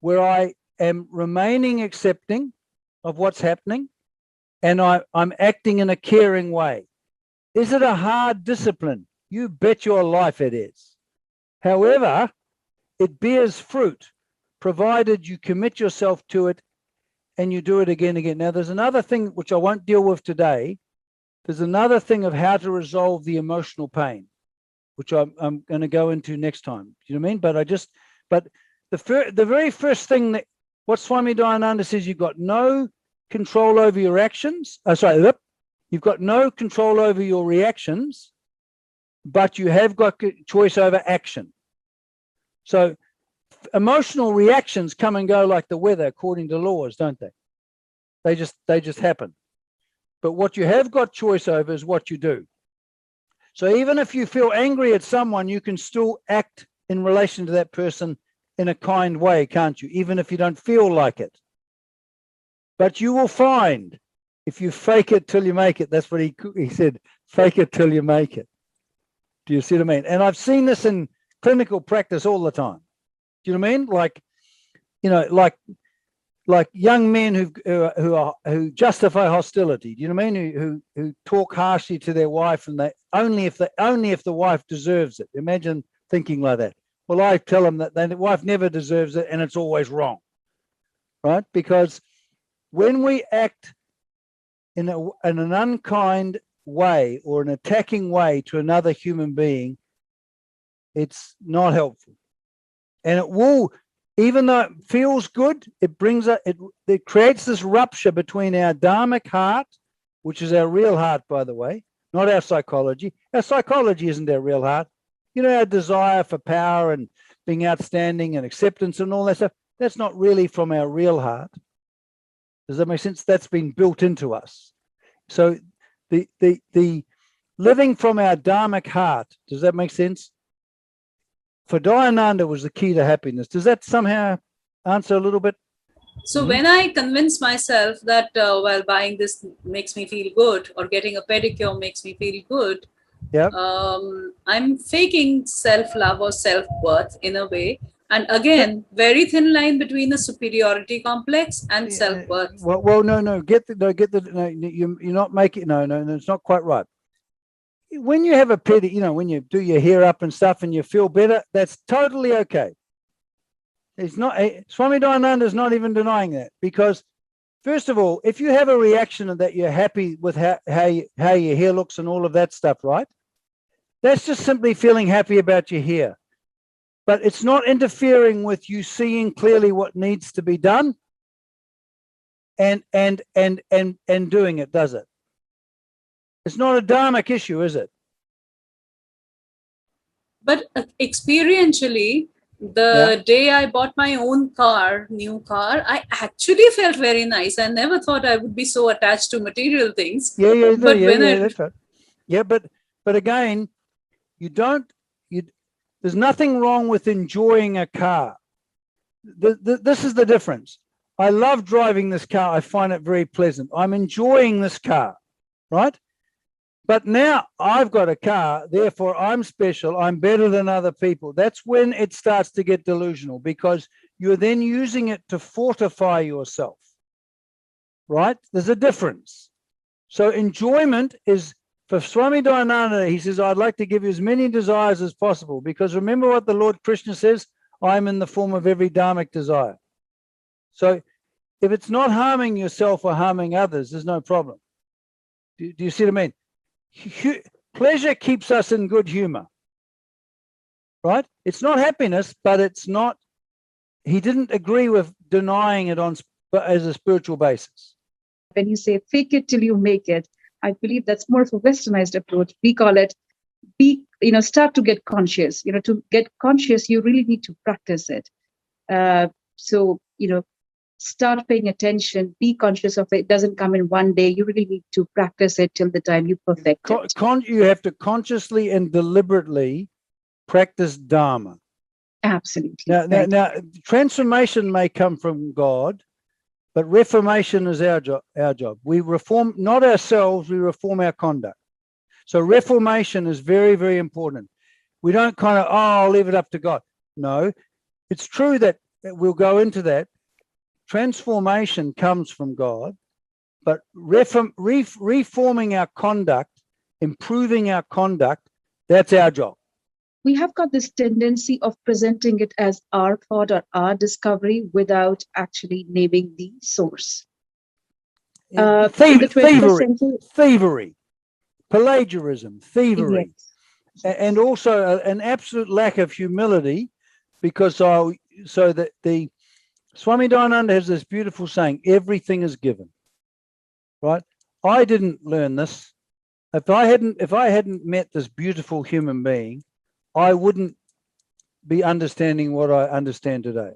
where I am remaining accepting of what's happening and I'm acting in a caring way. Is it a hard discipline? You bet your life it is. However, it bears fruit, provided you commit yourself to it and you do it again and again. Now, there's another thing which I won't deal with today. There's another thing of how to resolve the emotional pain, which I'm going to go into next time. Do you know what I mean? But the very first thing that what Swami Dayananda says, you've got no control over your actions. You've got no control over your reactions, but you have got choice over action. So emotional reactions come and go like the weather according to laws, don't they? They just happen. But what you have got choice over is what you do. So even if you feel angry at someone, you can still act in relation to that person in a kind way, can't you? Even if you don't feel like it. But you will find if you fake it till you make it, that's what he said, fake it till you make it. Do you see what I mean? And I've seen this in clinical practice all the time. Do you know what I mean? Like, you know, like young men who justify hostility. Do you know what I mean? Who talk harshly to their wife, and they only if the wife deserves it. Imagine thinking like that. Well, I tell them that the wife never deserves it, and it's always wrong, right? Because when we act in an unkind way or an attacking way to another human being, it's not helpful, and it will. Even though it feels good, it creates this rupture between our dharmic heart, which is our real heart, by the way, not our psychology. Our psychology isn't our real heart. You know, our desire for power and being outstanding and acceptance and all that stuff, that's not really from our real heart. Does that make sense? That's been built into us. So the living from our dharmic heart, does that make sense? For Dayananda was the key to happiness. Does that somehow answer a little bit? So when I convince myself that while buying this makes me feel good, or getting a pedicure makes me feel good, I'm faking self-love or self-worth in a way. And again, very thin line between the superiority complex and self-worth. Well, no, you're not making, no, it's not quite right. When you have a pedi, you know, when you do your hair up and stuff and you feel better, that's totally okay. It's not, Swami Dayananda is not even denying that, because first of all, if you have a reaction that you're happy with how your hair looks and all of that stuff, right? That's just simply feeling happy about your hair. But it's not interfering with you seeing clearly what needs to be done and doing it, does it? It's not a dharmic issue, is it? But experientially, the day I bought my own new car, I actually felt very nice. I never thought I would be so attached to material things. That's right. Yeah, but again, there's nothing wrong with enjoying a car. This is the difference. I love driving this car. I find it very pleasant. I'm enjoying this car, right? But now I've got a car, therefore I'm special, I'm better than other people. That's when it starts to get delusional, because you're then using it to fortify yourself, right? There's a difference. So enjoyment is, for Swami Dayananda, he says, I'd like to give you as many desires as possible, because remember what the Lord Krishna says, I'm in the form of every dharmic desire. So if it's not harming yourself or harming others, there's no problem. Do you see what I mean? pleasure keeps us in good humor, right? It's not happiness, but it's not, he didn't agree with denying it as a spiritual basis. When you say fake it till you make it, I believe that's more of a westernized approach. We call it start to get conscious. To get conscious, you really need to practice it. So start paying attention, be conscious of it. It doesn't come in one day. You really need to practice it till the time you perfect it. You have to consciously and deliberately practice Dharma. Absolutely. Now, transformation may come from God, but reformation is our job. We reform not ourselves, we reform our conduct. So reformation is very, very important. We don't kind of, I'll leave it up to God. No, it's true that we'll go into that. Transformation comes from God, but reforming our conduct, improving our conduct, that's our job. We have got this tendency of presenting it as our thought or our discovery without actually naming the source. Thievery, pelagiarism, thievery, yes. And also an absolute lack of humility, because so that the Swami Dayananda has this beautiful saying, everything is given, right? I didn't learn this. If I hadn't met this beautiful human being, I wouldn't be understanding what I understand today.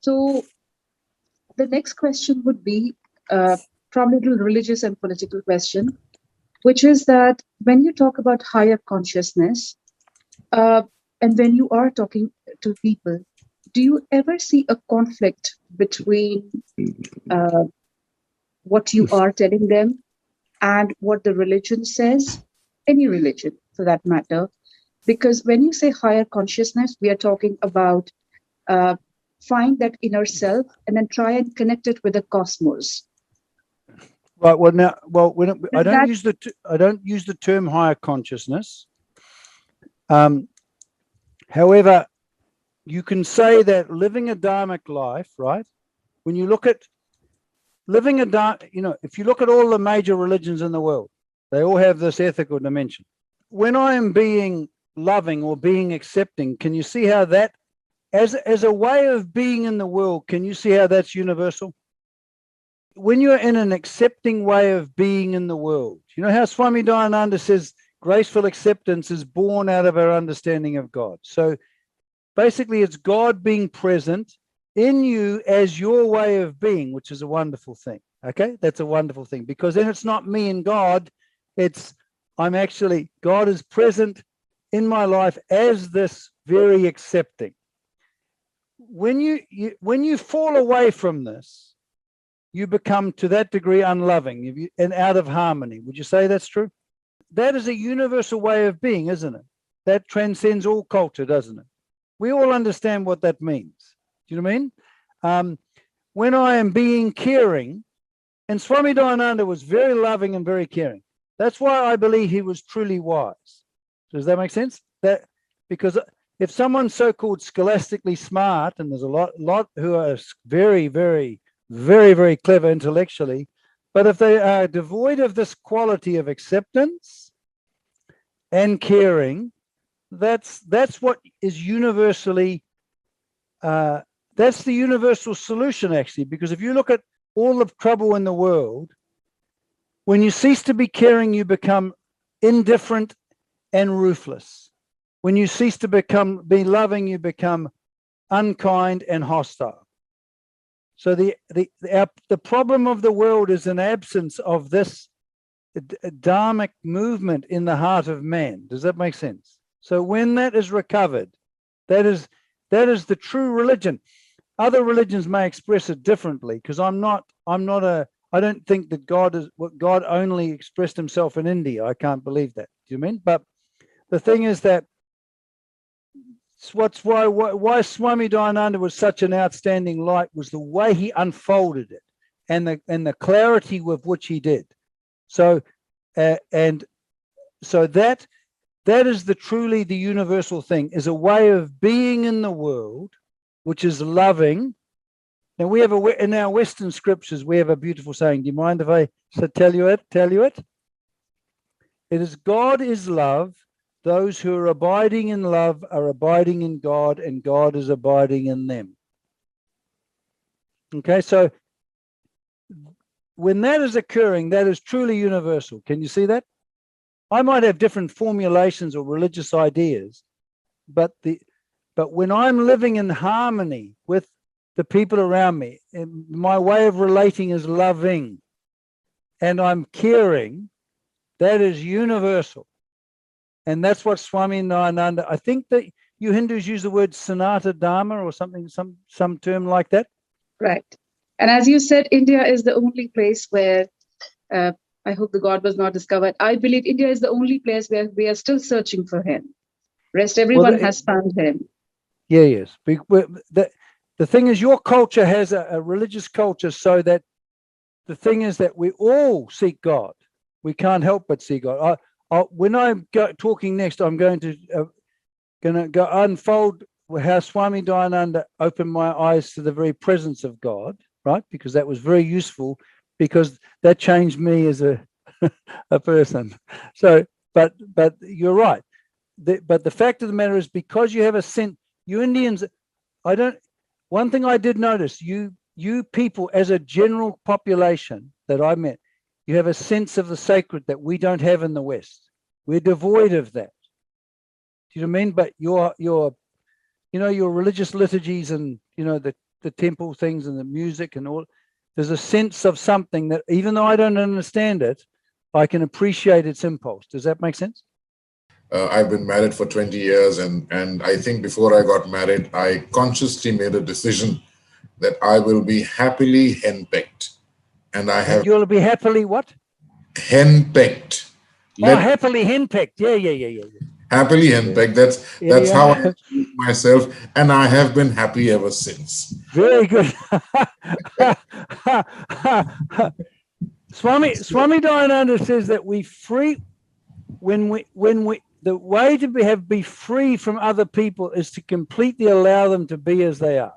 So the next question would be probably a little religious and political question, which is that when you talk about higher consciousness, and when you are talking to people, do you ever see a conflict between what you are telling them and what the religion says, any religion for that matter? Because when you say higher consciousness, we are talking about find that inner self and then try and connect it with the cosmos. Right. I don't use the term higher consciousness. However, you can say that living a dharmic life, right? When you look at living if you look at all the major religions in the world, they all have this ethical dimension. When I am being loving or being accepting, can you see how that, as a way of being in the world, can you see how that's universal? When you're in an accepting way of being in the world, you know how Swami Dayananda says graceful acceptance is born out of our understanding of God. So basically it's God being present in you as your way of being, which is a wonderful thing. Okay, that's a wonderful thing, because then it's not me and God, God is present in my life as this very accepting. When you fall away from this, you become to that degree unloving and out of harmony. Would you say that's true? That is a universal way of being, isn't it? That transcends all culture, doesn't it? We all understand what that means. Do you know what I mean? When I am being caring, and Swami Dayananda was very loving and very caring. That's why I believe he was truly wise. Does that make sense? Because if someone's so-called scholastically smart, and there's a lot who are very, very, very, very clever intellectually, but if they are devoid of this quality of acceptance and caring, that's what is universally, that's the universal solution, actually. Because if you look at all the trouble in the world, when you cease to be caring, you become indifferent and ruthless. When you cease to be loving, you become unkind and hostile. So the problem of the world is an absence of this dharmic movement in the heart of man. Does that make sense? So when that is recovered, that is the true religion. Other religions may express it differently, because I don't think that God only expressed himself in India. I can't believe that. Do you mean? But the thing is that why Swami Dayananda was such an outstanding light was the way he unfolded it and the clarity with which he did. So so that is truly the universal thing, is a way of being in the world, which is loving. Now we have in our Western scriptures, we have a beautiful saying. Do you mind if I tell you it? It is God is love. Those who are abiding in love are abiding in God, and God is abiding in them. Okay, so when that is occurring, that is truly universal. Can you see that? I might have different formulations or religious ideas, but when I'm living in harmony with the people around me, my way of relating is loving, and I'm caring, that is universal. And that's what Swami Nayananda, I think that you Hindus use the word Sanatana Dharma or something, some term like that. Right. And as you said, India is the only place where, I hope the God was not discovered. I believe India is the only place where we are still searching for him. Rest, everyone has found him. Yeah, yes. The thing is, your culture has a religious culture, so that the thing is that we all seek God. We can't help but see God. When I'm talking next, I'm going to go unfold how Swami Dayananda opened my eyes to the very presence of God, right? Because that was very useful, because that changed me as a person. So, but you're right. But the fact of the matter is, because you have a sense, you Indians, one thing I did notice, you people as a general population that I met, you have a sense of the sacred that we don't have in the West. We're devoid of that. Do you know what I mean? But your religious liturgies and, the temple things and the music and all, there's a sense of something that, even though I don't understand it, I can appreciate its impulse. Does that make sense? I've been married for 20 years, and I think before I got married, I consciously made a decision that I will be happily henpecked. And I have... You'll be happily what? Henpecked. Happily henpecked. Yeah. Happily henpecked. That's how I see myself, and I have been happy ever since. Very good. Swami Dayananda says that the way to be free from other people is to completely allow them to be as they are.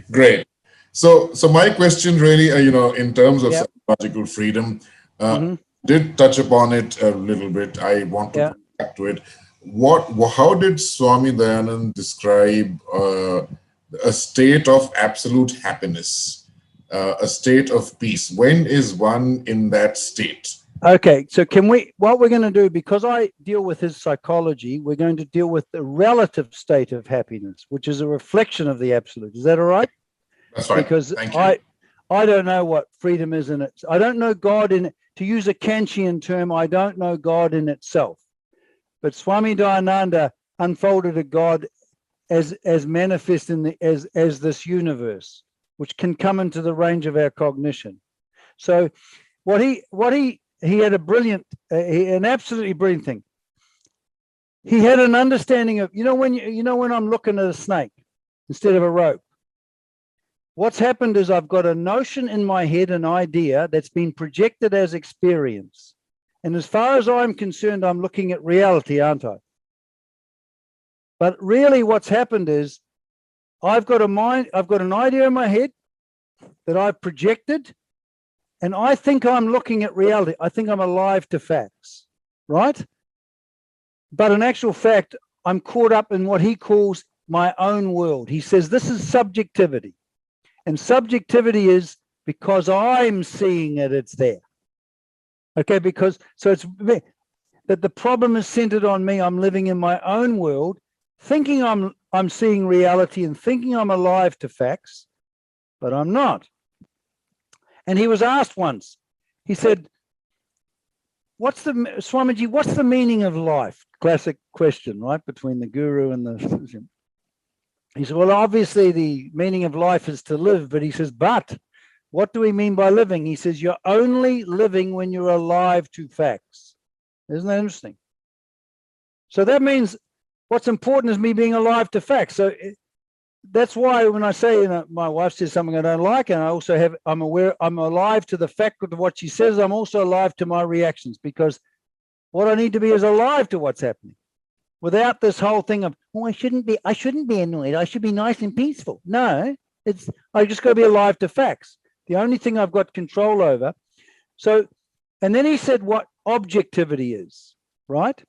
Great. So my question really, in terms of psychological freedom, did touch upon it a little bit. I want to come back to it. How did Swami Dayananda describe a state of absolute happiness, a state of peace? When is one in that state? Okay, so what we're going to do, because I deal with his psychology, we're going to deal with the relative state of happiness, which is a reflection of the absolute. Is that all right? That's right. Because I don't know what freedom is in it. I don't know God in it. To use a Kantian term, I don't know God in itself. But Swami Dayananda unfolded a God as manifest as this universe, which can come into the range of our cognition. So he had an absolutely brilliant thing. He had an understanding of, when I'm looking at a snake instead of a rope, what's happened is I've got a notion in my head, an idea that's been projected as experience. And as far as I'm concerned, I'm looking at reality, aren't I? But really what's happened is I've got an idea in my head that I've projected, and I think I'm looking at reality. I think I'm alive to facts, right? But in actual fact, I'm caught up in what he calls my own world. He says this is subjectivity. And subjectivity is because I'm seeing it, it's there. Okay, so it's that the problem is centered on me. I'm living in my own world, thinking I'm seeing reality and thinking I'm alive to facts, but I'm not. And he was asked once, he said, Swamiji, what's the meaning of life? Classic question, right? Between the guru and the... He said, well, obviously the meaning of life is to live, but he says, but what do we mean by living? He says, you're only living when you're alive to facts. Isn't that interesting? So that means what's important is me being alive to facts. So that's why when I say, my wife says something I don't like, and I'm alive to the fact of what she says, I'm also alive to my reactions, because what I need to be is alive to what's happening. Without this whole thing of, I shouldn't be annoyed. I should be nice and peaceful. No, I just got to be alive to facts. The only thing I've got control over. So, and then he said, objectivity is, right?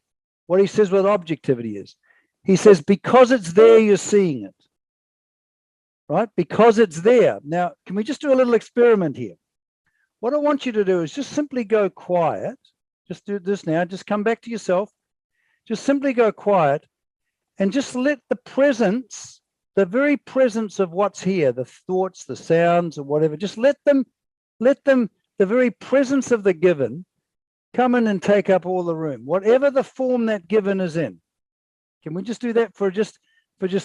What he says with objectivity is, he says, because it's there, you're seeing it, right? Because it's there. Now, can we just do a little experiment here? What I want you to do is just simply go quiet. Just do this now. Just come back to yourself. Just simply go quiet and just let the presence, the very presence of what's here, the thoughts, the sounds, or whatever, just let them, the very presence of the given come in and take up all the room, whatever the form that given is in. Can we just do that for just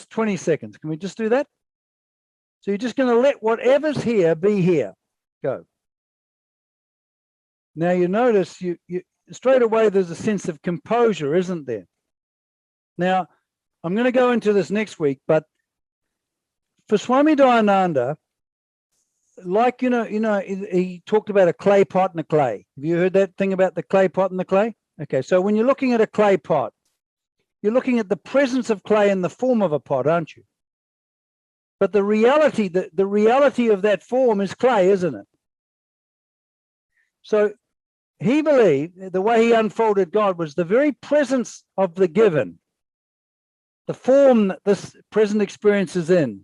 20 seconds? Can we just do that? So you're just going to let whatever's here be here. Go. Now you notice you straight away there's a sense of composure, isn't there? Now, I'm going to go into this next week, but for Swami Dayananda, like, he talked about a clay pot and a clay. Have you heard that thing about the clay pot and the clay? Okay, so when you're looking at a clay pot, you're looking at the presence of clay in the form of a pot, aren't you? But the reality, the reality of that form is clay, isn't it? So he believed the way he unfolded God was the very presence of the given, the form that this present experience is in,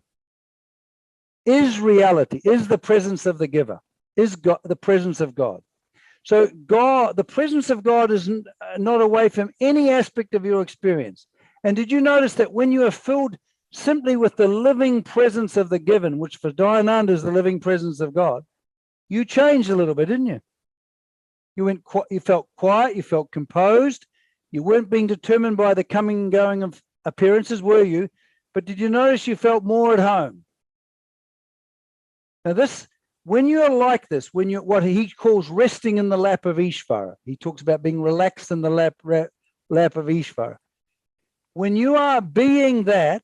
is reality, is the presence of the giver, is God, the presence of God. So God, the presence of God is not away from any aspect of your experience. And did you notice that when you are filled simply with the living presence of the given, which for Dayananda is the living presence of God, you changed a little bit, didn't you? You felt quiet, you felt composed, you weren't being determined by the coming and going of appearances, were you? But did you notice you felt more at home? Now this, when you're like this, when you're what he calls resting in the lap of Ishvara, he talks about being relaxed in the lap of Ishvara. When you are being that,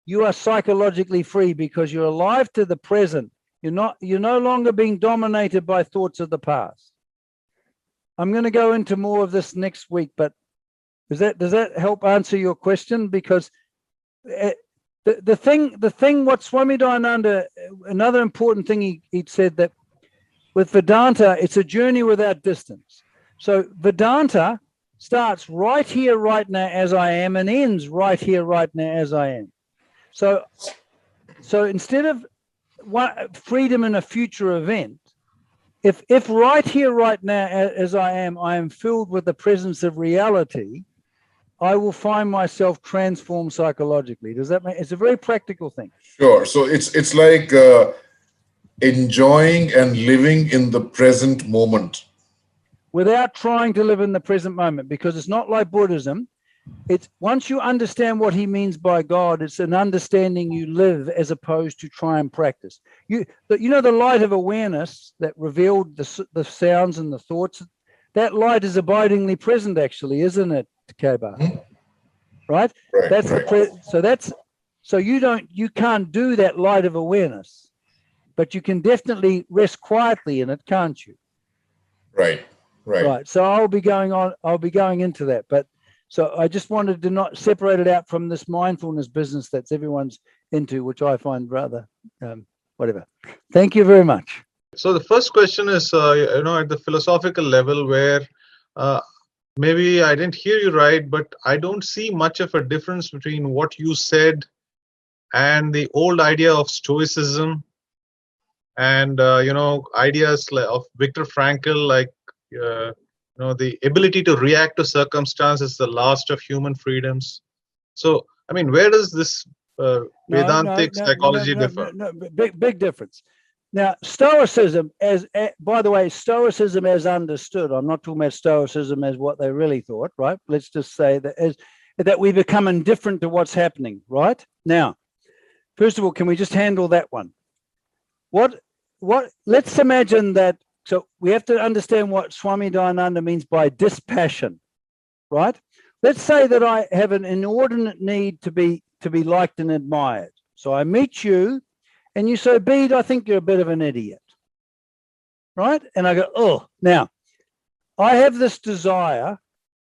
you are psychologically free because you're alive to the present. You're no longer being dominated by thoughts of the past. I'm going to go into more of this next week, but does that help answer your question? Because the thing what Swami Dayananda, another important thing he said, that with Vedanta, it's a journey without distance. So Vedanta starts right here, right now as I am, and ends right here, right now as I am. So instead of freedom in a future event, if right here, right now as I am filled with the presence of reality, I will find myself transformed psychologically. Does that make? It's a very practical thing. Sure. So it's like enjoying and living in the present moment without trying to live in the present moment, because it's not like Buddhism. It's once you understand what he means by God, it's an understanding you live as opposed to try and practice. The light of awareness that revealed the sounds and the thoughts, that light is abidingly present, actually, isn't it, Kaba? Mm-hmm. Right? That's right. So you can't do that light of awareness, but you can definitely rest quietly in it, can't you? Right. So I'll be going into that, but so I just wanted to not separate it out from this mindfulness business that's everyone's into, which I find rather whatever. Thank you very much. So the first question is, at the philosophical level, where maybe I didn't hear you right, but I don't see much of a difference between what you said and the old idea of Stoicism and, ideas of Viktor Frankl, like, the ability to react to circumstances is the last of human freedoms. So, I mean, where does this Vedantic psychology differ? No, big difference. Now, Stoicism, by the way, Stoicism as understood, I'm not talking about Stoicism as what they really thought, right? Let's just say that we become indifferent to what's happening, right? Now, first of all, can we just handle that one? Let's imagine that. So we have to understand what Swami Dayananda means by dispassion, right? Let's say that I have an inordinate need to be liked and admired. So I meet you and you say, Bede, I think you're a bit of an idiot, right? And I go, oh, now I have this desire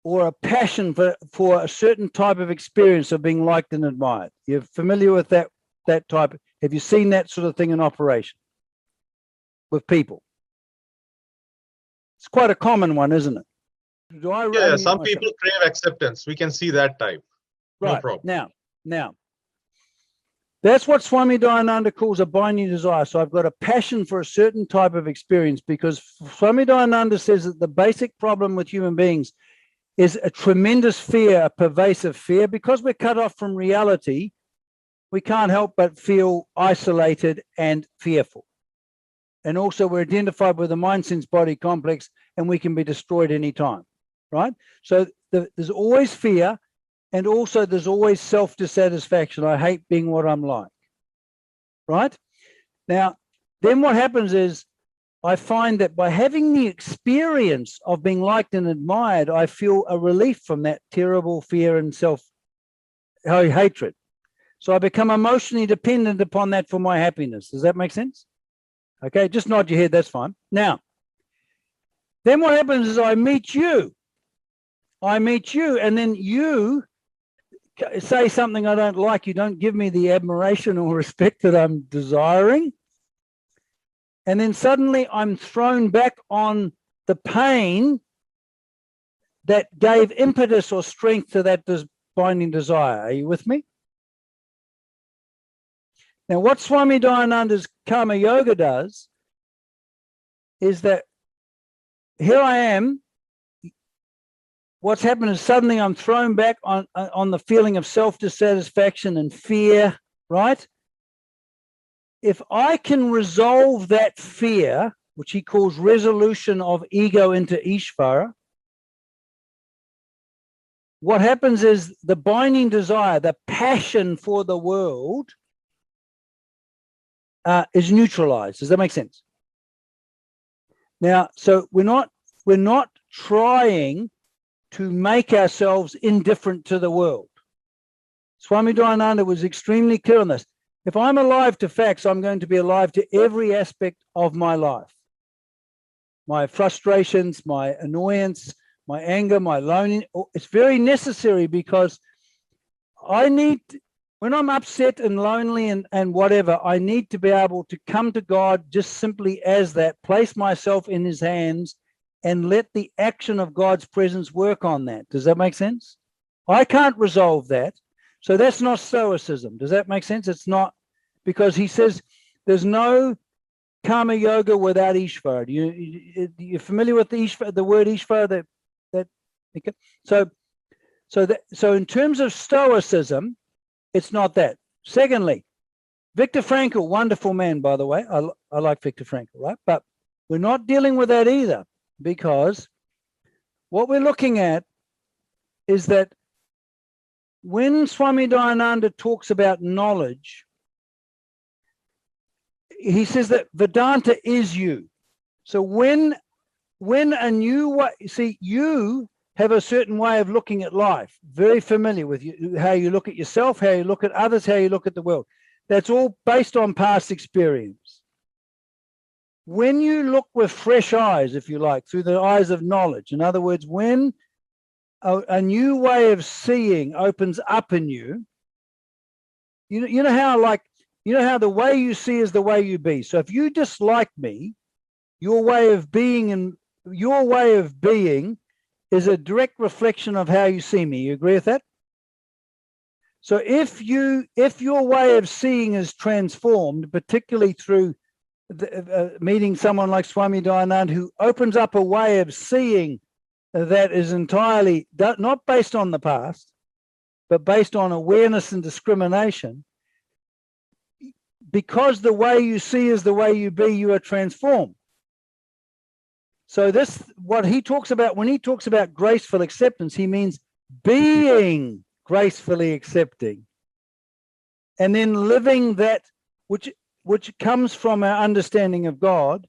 or a passion for a certain type of experience of being liked and admired. You're familiar with that type? Have you seen that sort of thing in operation with people? It's quite a common one, isn't it? Do I? Yeah, some okay. people crave acceptance. We can see that type. No Right. problem. Now, that's what Swami Dayananda calls a binding desire. So I've got a passion for a certain type of experience, because Swami Dayananda says that the basic problem with human beings is a tremendous fear, a pervasive fear. Because we're cut off from reality, we can't help but feel isolated and fearful. And also we're identified with the mind, sense, body complex, and we can be destroyed anytime, right? So there's always fear, and also there's always self-dissatisfaction. I hate being what I'm like, right? Now, then what happens is I find that by having the experience of being liked and admired, I feel a relief from that terrible fear and self-hatred. So I become emotionally dependent upon that for my happiness. Does that make sense? Okay, just nod your head, that's fine. Now, then what happens is I meet you, and then you say something I don't like. You don't give me the admiration or respect that I'm desiring. And then suddenly I'm thrown back on the pain that gave impetus or strength to that binding desire. Are you with me? Now, what Swami Dayananda's Karma Yoga does is that here I am. What's happened is suddenly I'm thrown back on the feeling of self-dissatisfaction and fear, right? If I can resolve that fear, which he calls resolution of ego into Ishvara, what happens is the binding desire, the passion for the world, is neutralized. Does that make sense? Now, so we're not trying to make ourselves indifferent to the world. Swami Dayananda was extremely clear on this. If I'm alive to facts, I'm going to be alive to every aspect of my life. My frustrations, my annoyance, my anger, my loneliness. It's very necessary, because when I'm upset and lonely and whatever, I need to be able to come to God just simply as that, place myself in his hands, and let the action of God's presence work on that. Does that make sense? I can't resolve that. So that's not Stoicism. Does that make sense? It's not, because he says there's no Karma Yoga without Ishvara. You're familiar with the word Ishvara? So in terms of Stoicism, it's not that. Secondly, Viktor Frankl, wonderful man, by the way. I like Viktor Frankl, right? But we're not dealing with that either, because what we're looking at is that when Swami Dayananda talks about knowledge, he says that Vedanta is you. So when a new way, see, you have a certain way of looking at life, very familiar with you, how you look at yourself, how you look at others, how you look at the world. That's all based on past experience. When you look with fresh eyes, if you like, through the eyes of knowledge, in other words, when a new way of seeing opens up in you, you know how the way you see is the way you be. So if you dislike me, your way of being is a direct reflection of how you see me. You agree with that? So if your way of seeing is transformed, particularly through meeting someone like Swami Dayananda, who opens up a way of seeing that is entirely not based on the past, but based on awareness and discrimination, because the way you see is the way you be, you are transformed. So this, what he talks about, when he talks about graceful acceptance, he means being gracefully accepting, and then living that which comes from our understanding of God,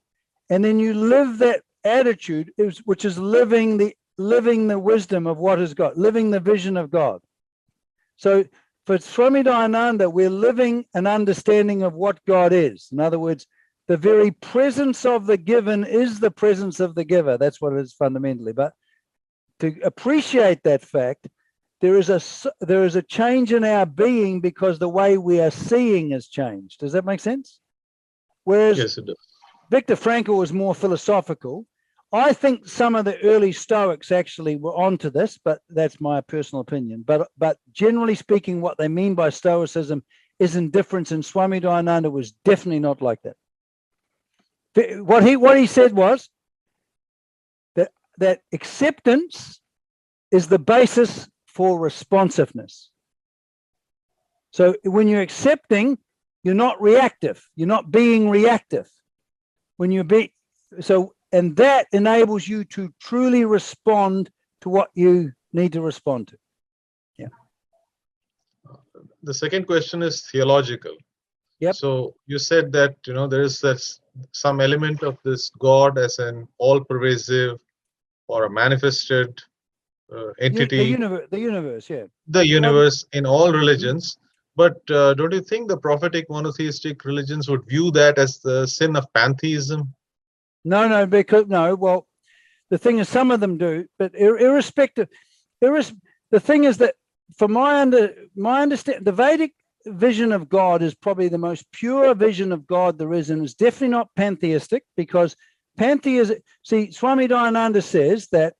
and then you live that attitude, which is living the wisdom of what is God, living the vision of God. So for Swami Dayananda, we're living an understanding of what God is. In other words, the very presence of the given is the presence of the giver. That's what it is fundamentally. But to appreciate that fact, there is a change in our being, because the way we are seeing has changed. Does that make sense? Whereas yes, it does. Viktor Frankl was more philosophical. I think some of the early Stoics actually were onto this, but that's my personal opinion. But generally speaking, what they mean by Stoicism is indifference, and Swami Dayananda was definitely not like that. What he said was that acceptance is the basis for responsiveness. So when you're accepting, you're not reactive. You're not being reactive. When you and that enables you to truly respond to what you need to respond to. Yeah. The second question is theological. Yep. So you said that, there is some element of this God as an all-pervasive or a manifested entity. The universe, yeah. The universe in all religions. But don't you think the prophetic monotheistic religions would view that as the sin of pantheism? No, well, the thing is, some of them do, but irrespective, the thing is that, for my understanding, the Vedic vision of God is probably the most pure vision of God there is, and it's definitely not pantheistic, because pantheism, see, Swami Dayananda says that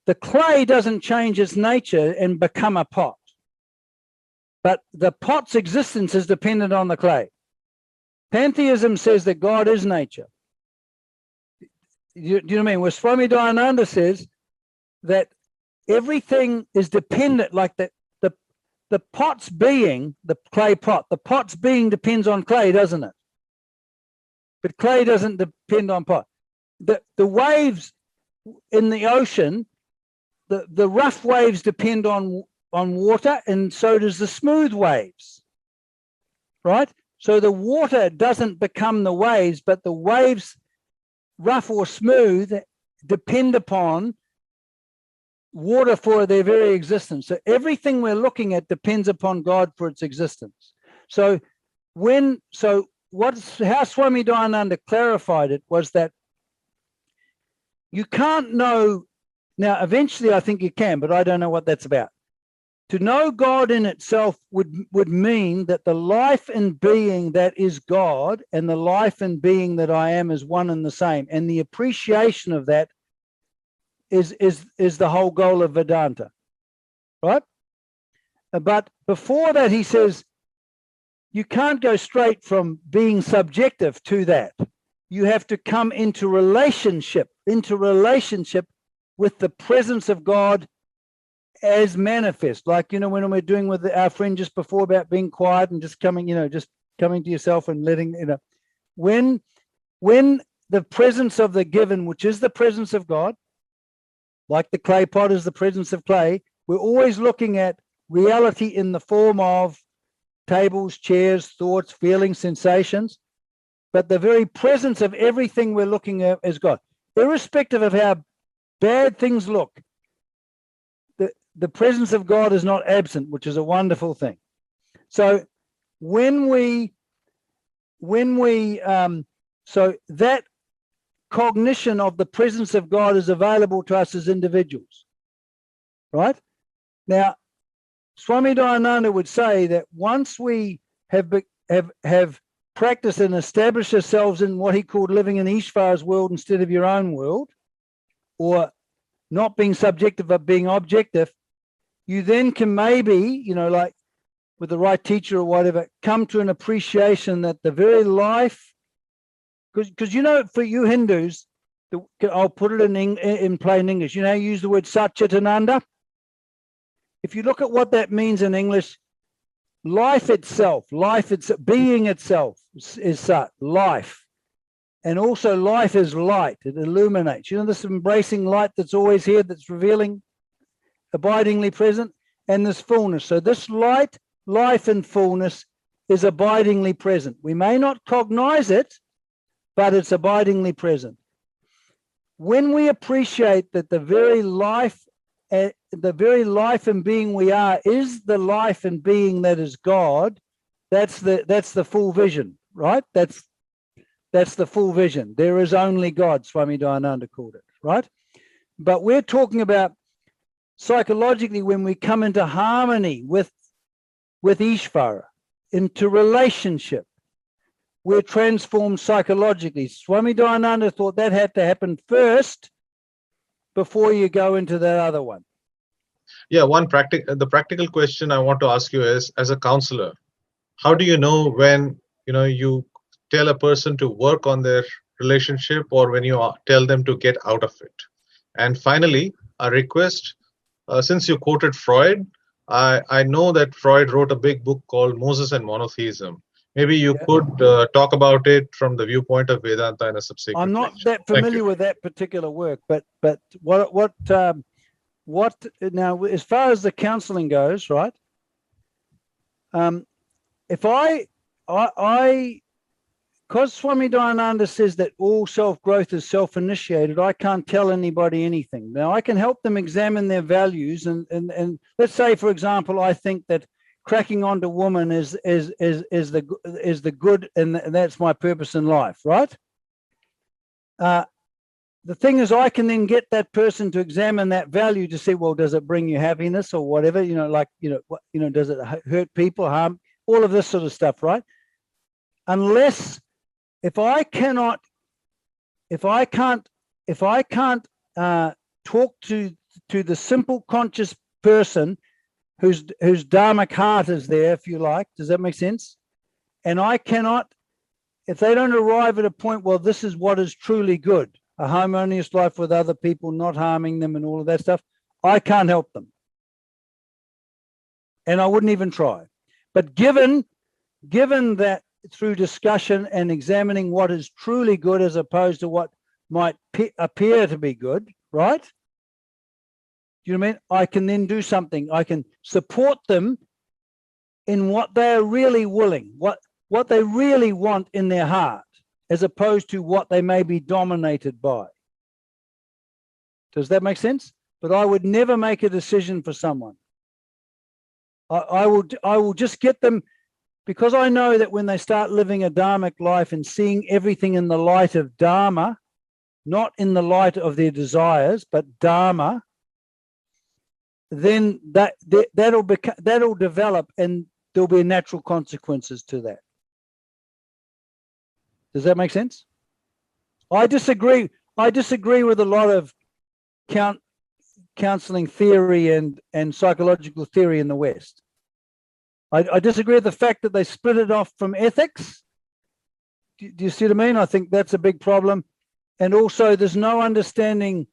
the clay doesn't change its nature and become a pot, but the pot's existence is dependent on the clay. Pantheism says that God is nature. Do you know what I mean? Where Swami Dayananda says that everything is dependent, like the pot's being, the clay pot, the pot's being depends on clay, doesn't it? But clay doesn't depend on pot. The waves in the ocean, the rough waves depend on water, and so does the smooth waves, right? So the water doesn't become the waves, but the waves, rough or smooth, depend upon water for their very existence. So everything we're looking at depends upon God for its existence. So how Swami Dayananda clarified it was that you can't know. Now, eventually I think you can, but I don't know what that's about. To know God in itself would mean that the life and being that is God and the life and being that I am is one and the same. And the appreciation of that is the whole goal of Vedanta, right? But before that, he says, you can't go straight from being subjective to that. You have to come into relationship with the presence of God as manifest. Like, when we're doing with our friend just before about being quiet and just coming, just coming to yourself and letting, when the presence of the given, which is the presence of God, like the clay pot is the presence of clay, we're always looking at reality in the form of tables, chairs, thoughts, feelings, sensations, but the very presence of everything we're looking at is God. Irrespective of how bad things look, the presence of God is not absent, which is a wonderful thing. So so that cognition of the presence of God is available to us as individuals, right? Now, Swami Dayananda would say that once we have practiced and established ourselves in what he called living in Ishvara's world instead of your own world, or not being subjective but being objective, you then can maybe, like with the right teacher or whatever, come to an appreciation that the very life, because for you Hindus, I'll put it in plain English, you use the word Satchitananda. If you look at what that means in English, life itself, being itself is Sat, life. And also life is light, it illuminates. This embracing light that's always here, that's revealing, abidingly present, and this fullness. So this light, life, and fullness is abidingly present. We may not cognize it, but it's abidingly present. When we appreciate that the very life and being we are is the life and being that is God, that's the full vision, right? That's the full vision. There is only God, Swami Dayananda called it, right? But we're talking about psychologically when we come into harmony with Ishvara, into relationship, we're transformed psychologically. Swami Dayananda thought that had to happen first before you go into that other one. Yeah, the practical question I want to ask you is, as a counselor, how do you know when you tell a person to work on their relationship or when you tell them to get out of it? And finally, a request, since you quoted Freud, I know that Freud wrote a big book called Moses and Monotheism. Maybe you could talk about it from the viewpoint of Vedanta in a subsequent I'm not lecture. that familiar with that particular work, but what now, as far as the counseling goes, right? If because Swami Dayananda says that all self-growth is self-initiated, I can't tell anybody anything. Now, I can help them examine their values, and let's say, for example, I think that cracking onto woman is the good, and that's my purpose in life, right? The thing is, I can then get that person to examine that value to see, well, does it bring you happiness or whatever? Does it hurt people, harm, all of this sort of stuff, right? Unless if I can't talk to the simple conscious person whose dharmic heart is there, if you like, does that make sense? And I cannot, if they don't arrive at a point, well, this is what is truly good, a harmonious life with other people, not harming them and all of that stuff, I can't help them. And I wouldn't even try. But given that through discussion and examining what is truly good as opposed to what might appear to be good, right? Do you know what I mean? I can then do something. I can support them in what they are really willing, what they really want in their heart, as opposed to what they may be dominated by. Does that make sense? But I would never make a decision for someone. I will just get them, because I know that when they start living a dharmic life and seeing everything in the light of dharma, not in the light of their desires, but dharma, then that'll develop, and there'll be natural consequences to that. Does that make sense? I disagree with a lot of counseling theory and psychological theory in the West. I disagree with the fact that they split it off from ethics. Do you see what I mean? I think that's a big problem. And also, there's no understanding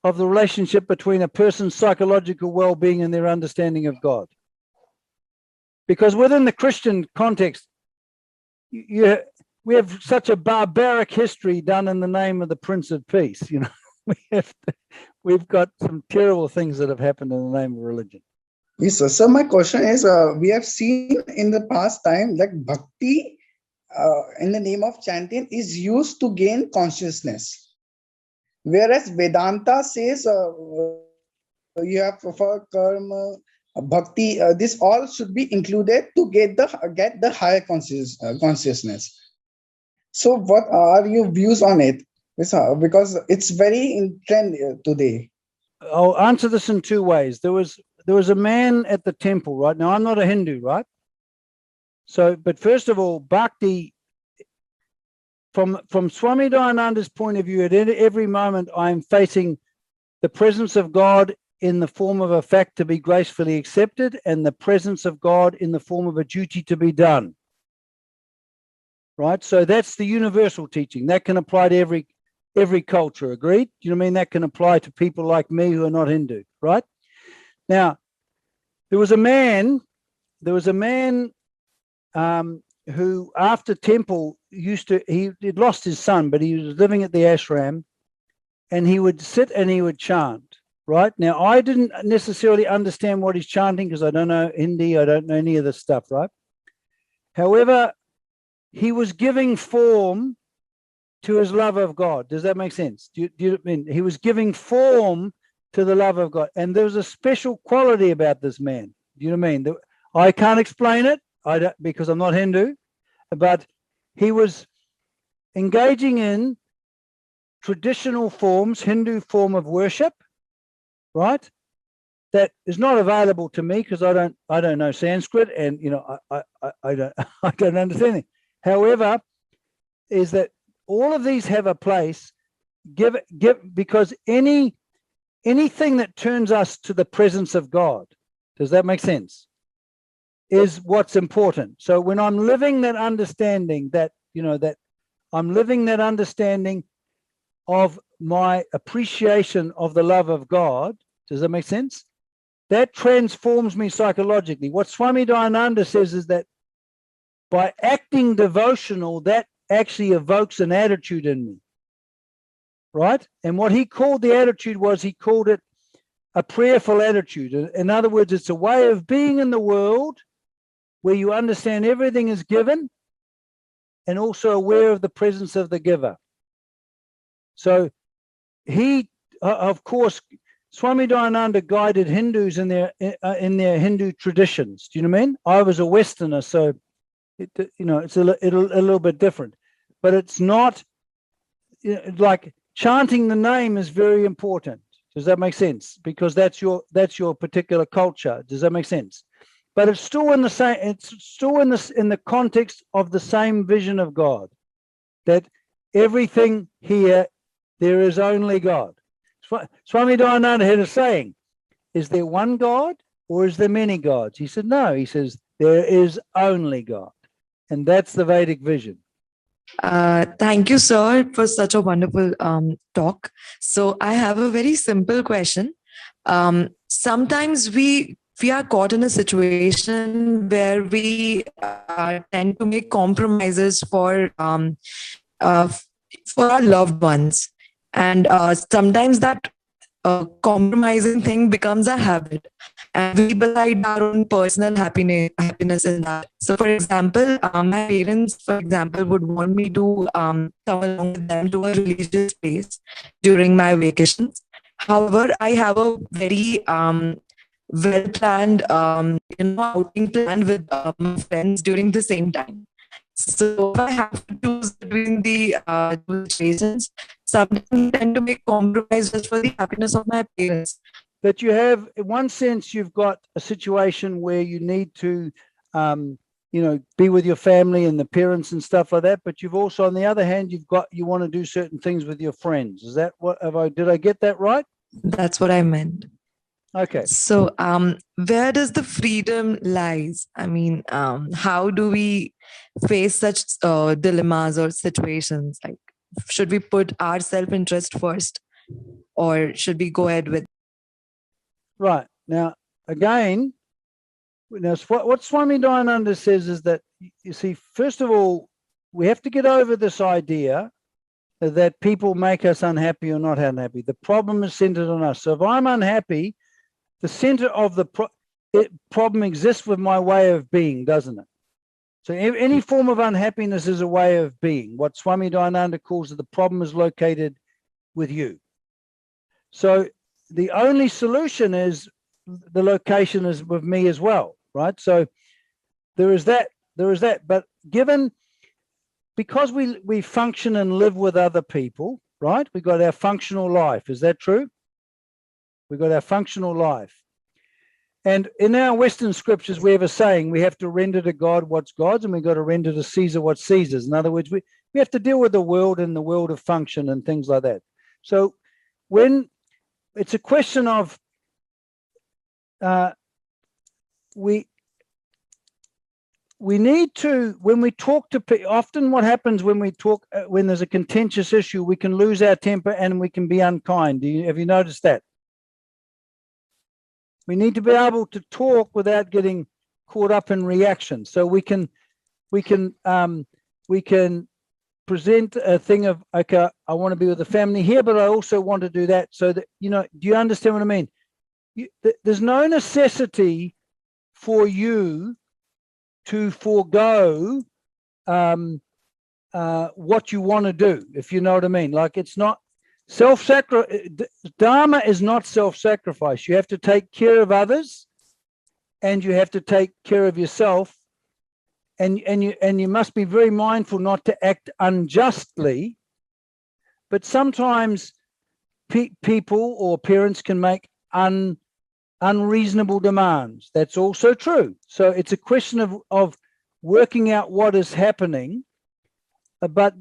of the relationship between a person's psychological well-being and their understanding of God. Because within the Christian context, we have such a barbaric history done in the name of the Prince of Peace. We've got some terrible things that have happened in the name of religion. Yes, sir. So my question is, we have seen in the past time that bhakti in the name of chanting is used to gain consciousness. Whereas Vedanta says you have for karma, bhakti, this all should be included to get the higher consciousness. So what are your views on it? Because it's very in trend today. I'll answer this in two ways. There was a man at the temple, right? Now, I'm not a Hindu, right? So, but first of all, bhakti, from Swami Dayananda's point of view, at every moment I'm facing the presence of God in the form of a fact to be gracefully accepted, and the presence of God in the form of a duty to be done. Right? So that's the universal teaching. That can apply to every culture, agreed? You know what I mean? That can apply to people like me who are not Hindu, right? Now, there was a man who after temple he'd lost his son, but he was living at the ashram, and he would sit and he would chant, right? Now, I didn't necessarily understand what he's chanting because I don't know Hindi, I don't know any of this stuff, right? However, he was giving form to his love of God. Does that make sense? Do you mean he was giving form to the love of God? And there was a special quality about this man. Do you know what I mean? I can't explain it because I'm not Hindu, but he was engaging in traditional forms, Hindu form of worship, right? That is not available to me because I don't know Sanskrit, and I don't understand it. However, is that all of these have a place. Because anything that turns us to the presence of God, does that make sense? Is what's important. So when I'm living that understanding, that I'm living that understanding of my appreciation of the love of God, does that make sense? That transforms me psychologically. What Swami Dayananda says is that by acting devotional, that actually evokes an attitude in me, right? And what he called the attitude was, he called it a prayerful attitude. In other words, it's a way of being in the world where you understand everything is given and also aware of the presence of the giver. So he, of course, Swami Dayananda guided Hindus in their Hindu traditions. Do you know what I mean? I was a Westerner, so it's a little bit different. But it's not like chanting the name is very important. Does that make sense? Because that's your particular culture. Does that make sense? But it's still in the same. It's still in the context of the same vision of God, that everything here, there is only God. Swami Dayananda had a saying: "Is there one God or is there many gods?" He said, "No." He says, "There is only God," and that's the Vedic vision. Thank you, sir, for such a wonderful talk. So I have a very simple question. Sometimes we are caught in a situation where we tend to make compromises for our loved ones, and sometimes that compromising thing becomes a habit, and we decide our own personal happiness in that. So, for example, my parents, for example, would want me to come along with them to a religious place during my vacations. However, I have a very well-planned, outing planned with my friends during the same time. So if I have to choose between the two situations, sometimes I tend to make compromise just for the happiness of my parents. That you have, in one sense, you've got a situation where you need to, be with your family and the parents and stuff like that. But you've also, on the other hand, you want to do certain things with your friends. Is that what? Did I get that right? That's what I meant. Okay. So, where does the freedom lies? I mean, how do we face such dilemmas or situations? Like, should we put our self-interest first, or should we go ahead with? Right. Now, again, what Swami Dayananda says is that, you see, first of all, we have to get over this idea that people make us unhappy or not unhappy. The problem is centered on us. So if I'm unhappy, the center of the problem exists with my way of being, doesn't it? So any form of unhappiness is a way of being. What Swami Dayananda calls it, the problem is located with you. So the only solution is the location is with me as well, right? So there is that. But because we function and live with other people, right? We got our functional life. Is that true? We got our functional life. And in our Western scriptures, we have a saying: we have to render to God what's God's, and we got to render to Caesar what's Caesar's. In other words, we have to deal with the world and the world of function and things like that. So when it's a question of we need to, when we talk to people, often what happens when we talk, when there's a contentious issue, we can lose our temper and we can be unkind. Have you noticed that? We need to be able to talk without getting caught up in reaction. So we can present a thing of, okay, I want to be with the family here, but I also want to do that. So that, do you understand what I mean? There's no necessity for you to forego what you want to do, if you know what I mean. Like, it's not Dharma is not self-sacrifice. You have to take care of others, and you have to take care of yourself, and you must be very mindful not to act unjustly. But sometimes people or parents can make unreasonable demands. That's also true. So it's a question of working out what is happening. But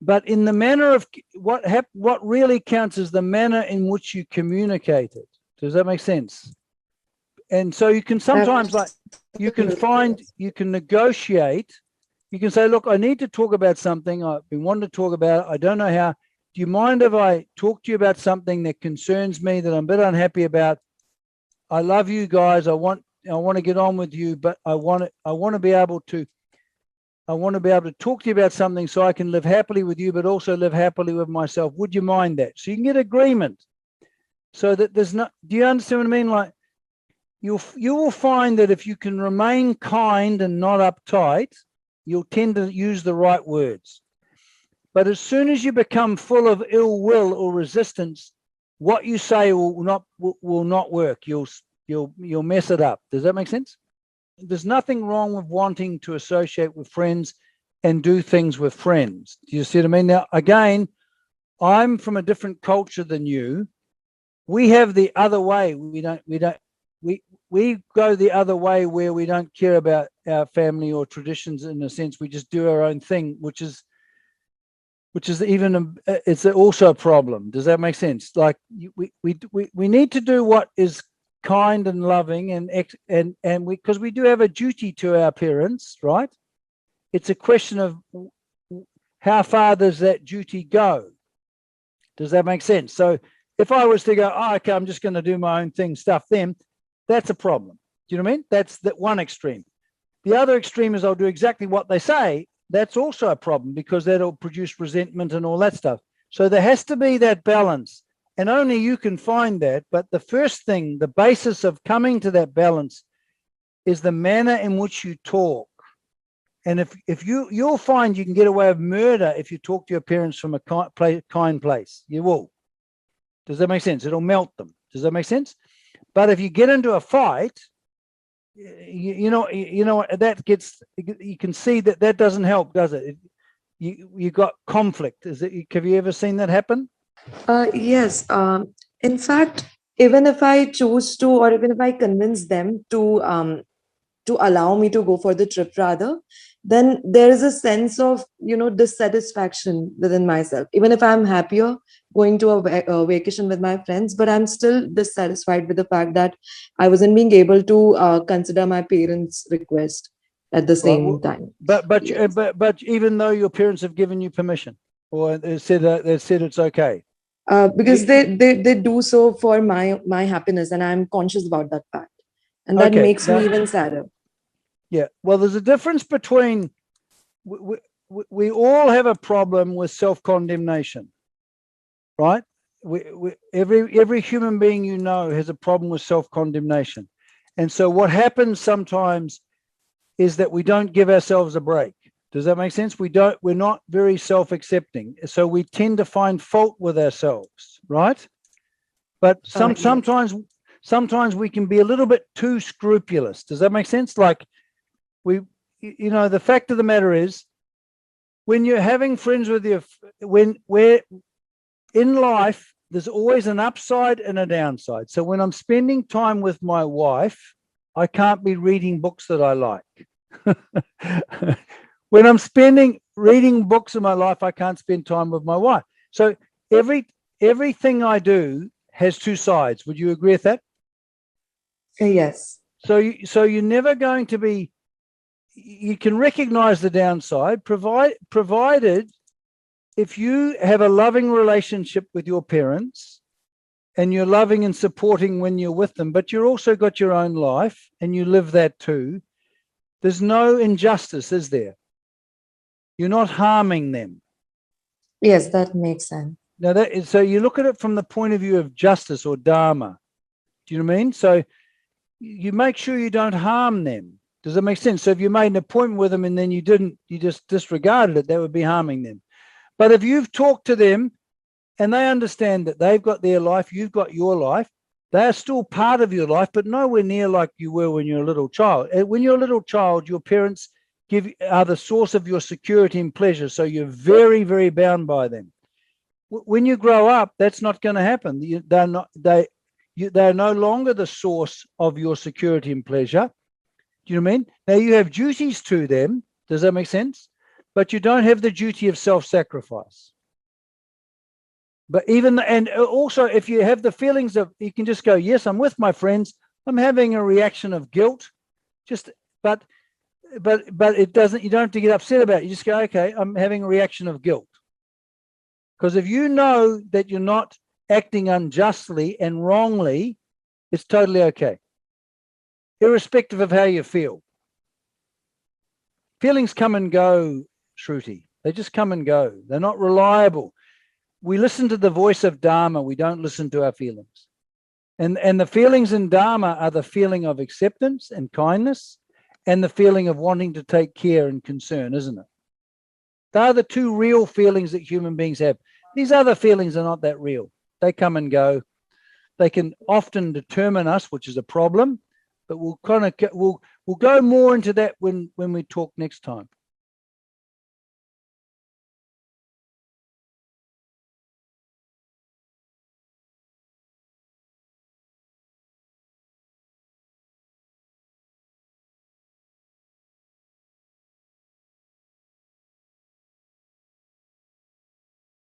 but in the manner of what really counts is the manner in which you communicate it. Does that make sense? And so you can sometimes, like, you can negotiate. You can say, look, I need to talk about something. I've been wanting to talk about it. I don't know how. Do you mind if I talk to you about something that concerns me, that I'm a bit unhappy about? I love you guys. I want to get on with you, but I want to be able to talk to you about something so I can live happily with you, but also live happily with myself. Would you mind that? So you can get agreement, so that there's not. Do you understand what I mean? Like, you will find that if you can remain kind and not uptight, you'll tend to use the right words. But as soon as you become full of ill will or resistance, what you say will not work. You'll mess it up. Does that make sense? There's nothing wrong with wanting to associate with friends and do things with friends. Do you see what I mean? Now, again, I'm from a different culture than you. We have the other way. We go the other way, where we don't care about our family or traditions. In a sense, we just do our own thing, which is even it's also a problem. Does that make sense? Like, we need to do what is kind and loving, and because we do have a duty to our parents, right? It's a question of how far does that duty go? Does that make sense? So if I was to go, oh, okay, I'm just going to do my own thing, stuff them, that's a problem. Do you know what I mean? That's the one extreme. The other extreme is I'll do exactly what they say. That's also a problem, because that'll produce resentment and all that stuff. So there has to be that balance, and only you can find that. But the first thing, the basis of coming to that balance, is the manner in which you talk. And if you'll find you can get away with murder if you talk to your parents from a kind place. You will. Does that make sense? It'll melt them. Does that make sense? But if you get into a fight, you know that gets. You can see that doesn't help, does it? You got conflict. Have you ever seen that happen? Yes. In fact, even if I choose to, or even if I convince them to allow me to go for the trip, rather, then there is a sense of dissatisfaction within myself. Even if I'm happier going to a vacation with my friends, but I'm still dissatisfied with the fact that I wasn't being able to consider my parents' request at the same time. But Yes. but even though your parents have given you permission, or they said it's okay. Because they do so for my happiness, and I'm conscious about that fact, and that makes me even sadder. Yeah, well, there's a difference between we all have a problem with self-condemnation, right? Every human being has a problem with self-condemnation, and so what happens sometimes is that we don't give ourselves a break. Does that make sense? We're not very self-accepting, so we tend to find fault with ourselves, right? But sometimes we can be a little bit too scrupulous. Does that make sense? Like, the fact of the matter is, when you're having friends with we're in life, there's always an upside and a downside. So when I'm spending time with my wife, I can't be reading books that I like. When I'm reading books in my life, I can't spend time with my wife. So everything I do has two sides. Would you agree with that? Yes. So you're never going to be. You can recognize the downside, provided if you have a loving relationship with your parents, and you're loving and supporting when you're with them, but you've also got your own life and you live that too. There's no injustice, is there? You're not harming them. Yes, that makes sense. Now so you look at it from the point of view of justice or dharma. Do you know what I mean? So you make sure you don't harm them. Does that make sense? So if you made an appointment with them and then you just disregarded it, that would be harming them. But if you've talked to them and they understand that they've got their life, you've got your life, they are still part of your life, but nowhere near like you were when you're a little child. When you're a little child, your parents are the source of your security and pleasure. So you're very, very bound by them. When you grow up, that's not going to happen. They're no longer the source of your security and pleasure. Do you know what I mean? Now you have duties to them. Does that make sense? but you don't have the duty of self-sacrifice. But and also if you have the feelings of, you can just go, yes, I'm with my friends, I'm having a reaction of guilt, but it doesn't, you don't have to get upset about it. You just go, okay, I'm having a reaction of guilt. Because if you know that you're not acting unjustly and wrongly, it's totally okay, irrespective of how you feel. Feelings come and go, Shruti. They just come and go. They're not reliable. We listen to the voice of Dharma. We don't listen to our feelings. And the feelings in Dharma are the feeling of acceptance and kindness and the feeling of wanting to take care and concern, isn't it? They are the two real feelings that human beings have. These other feelings are not that real. They come and go. They can often determine us, which is a problem, but we'll go more into that when we talk next time.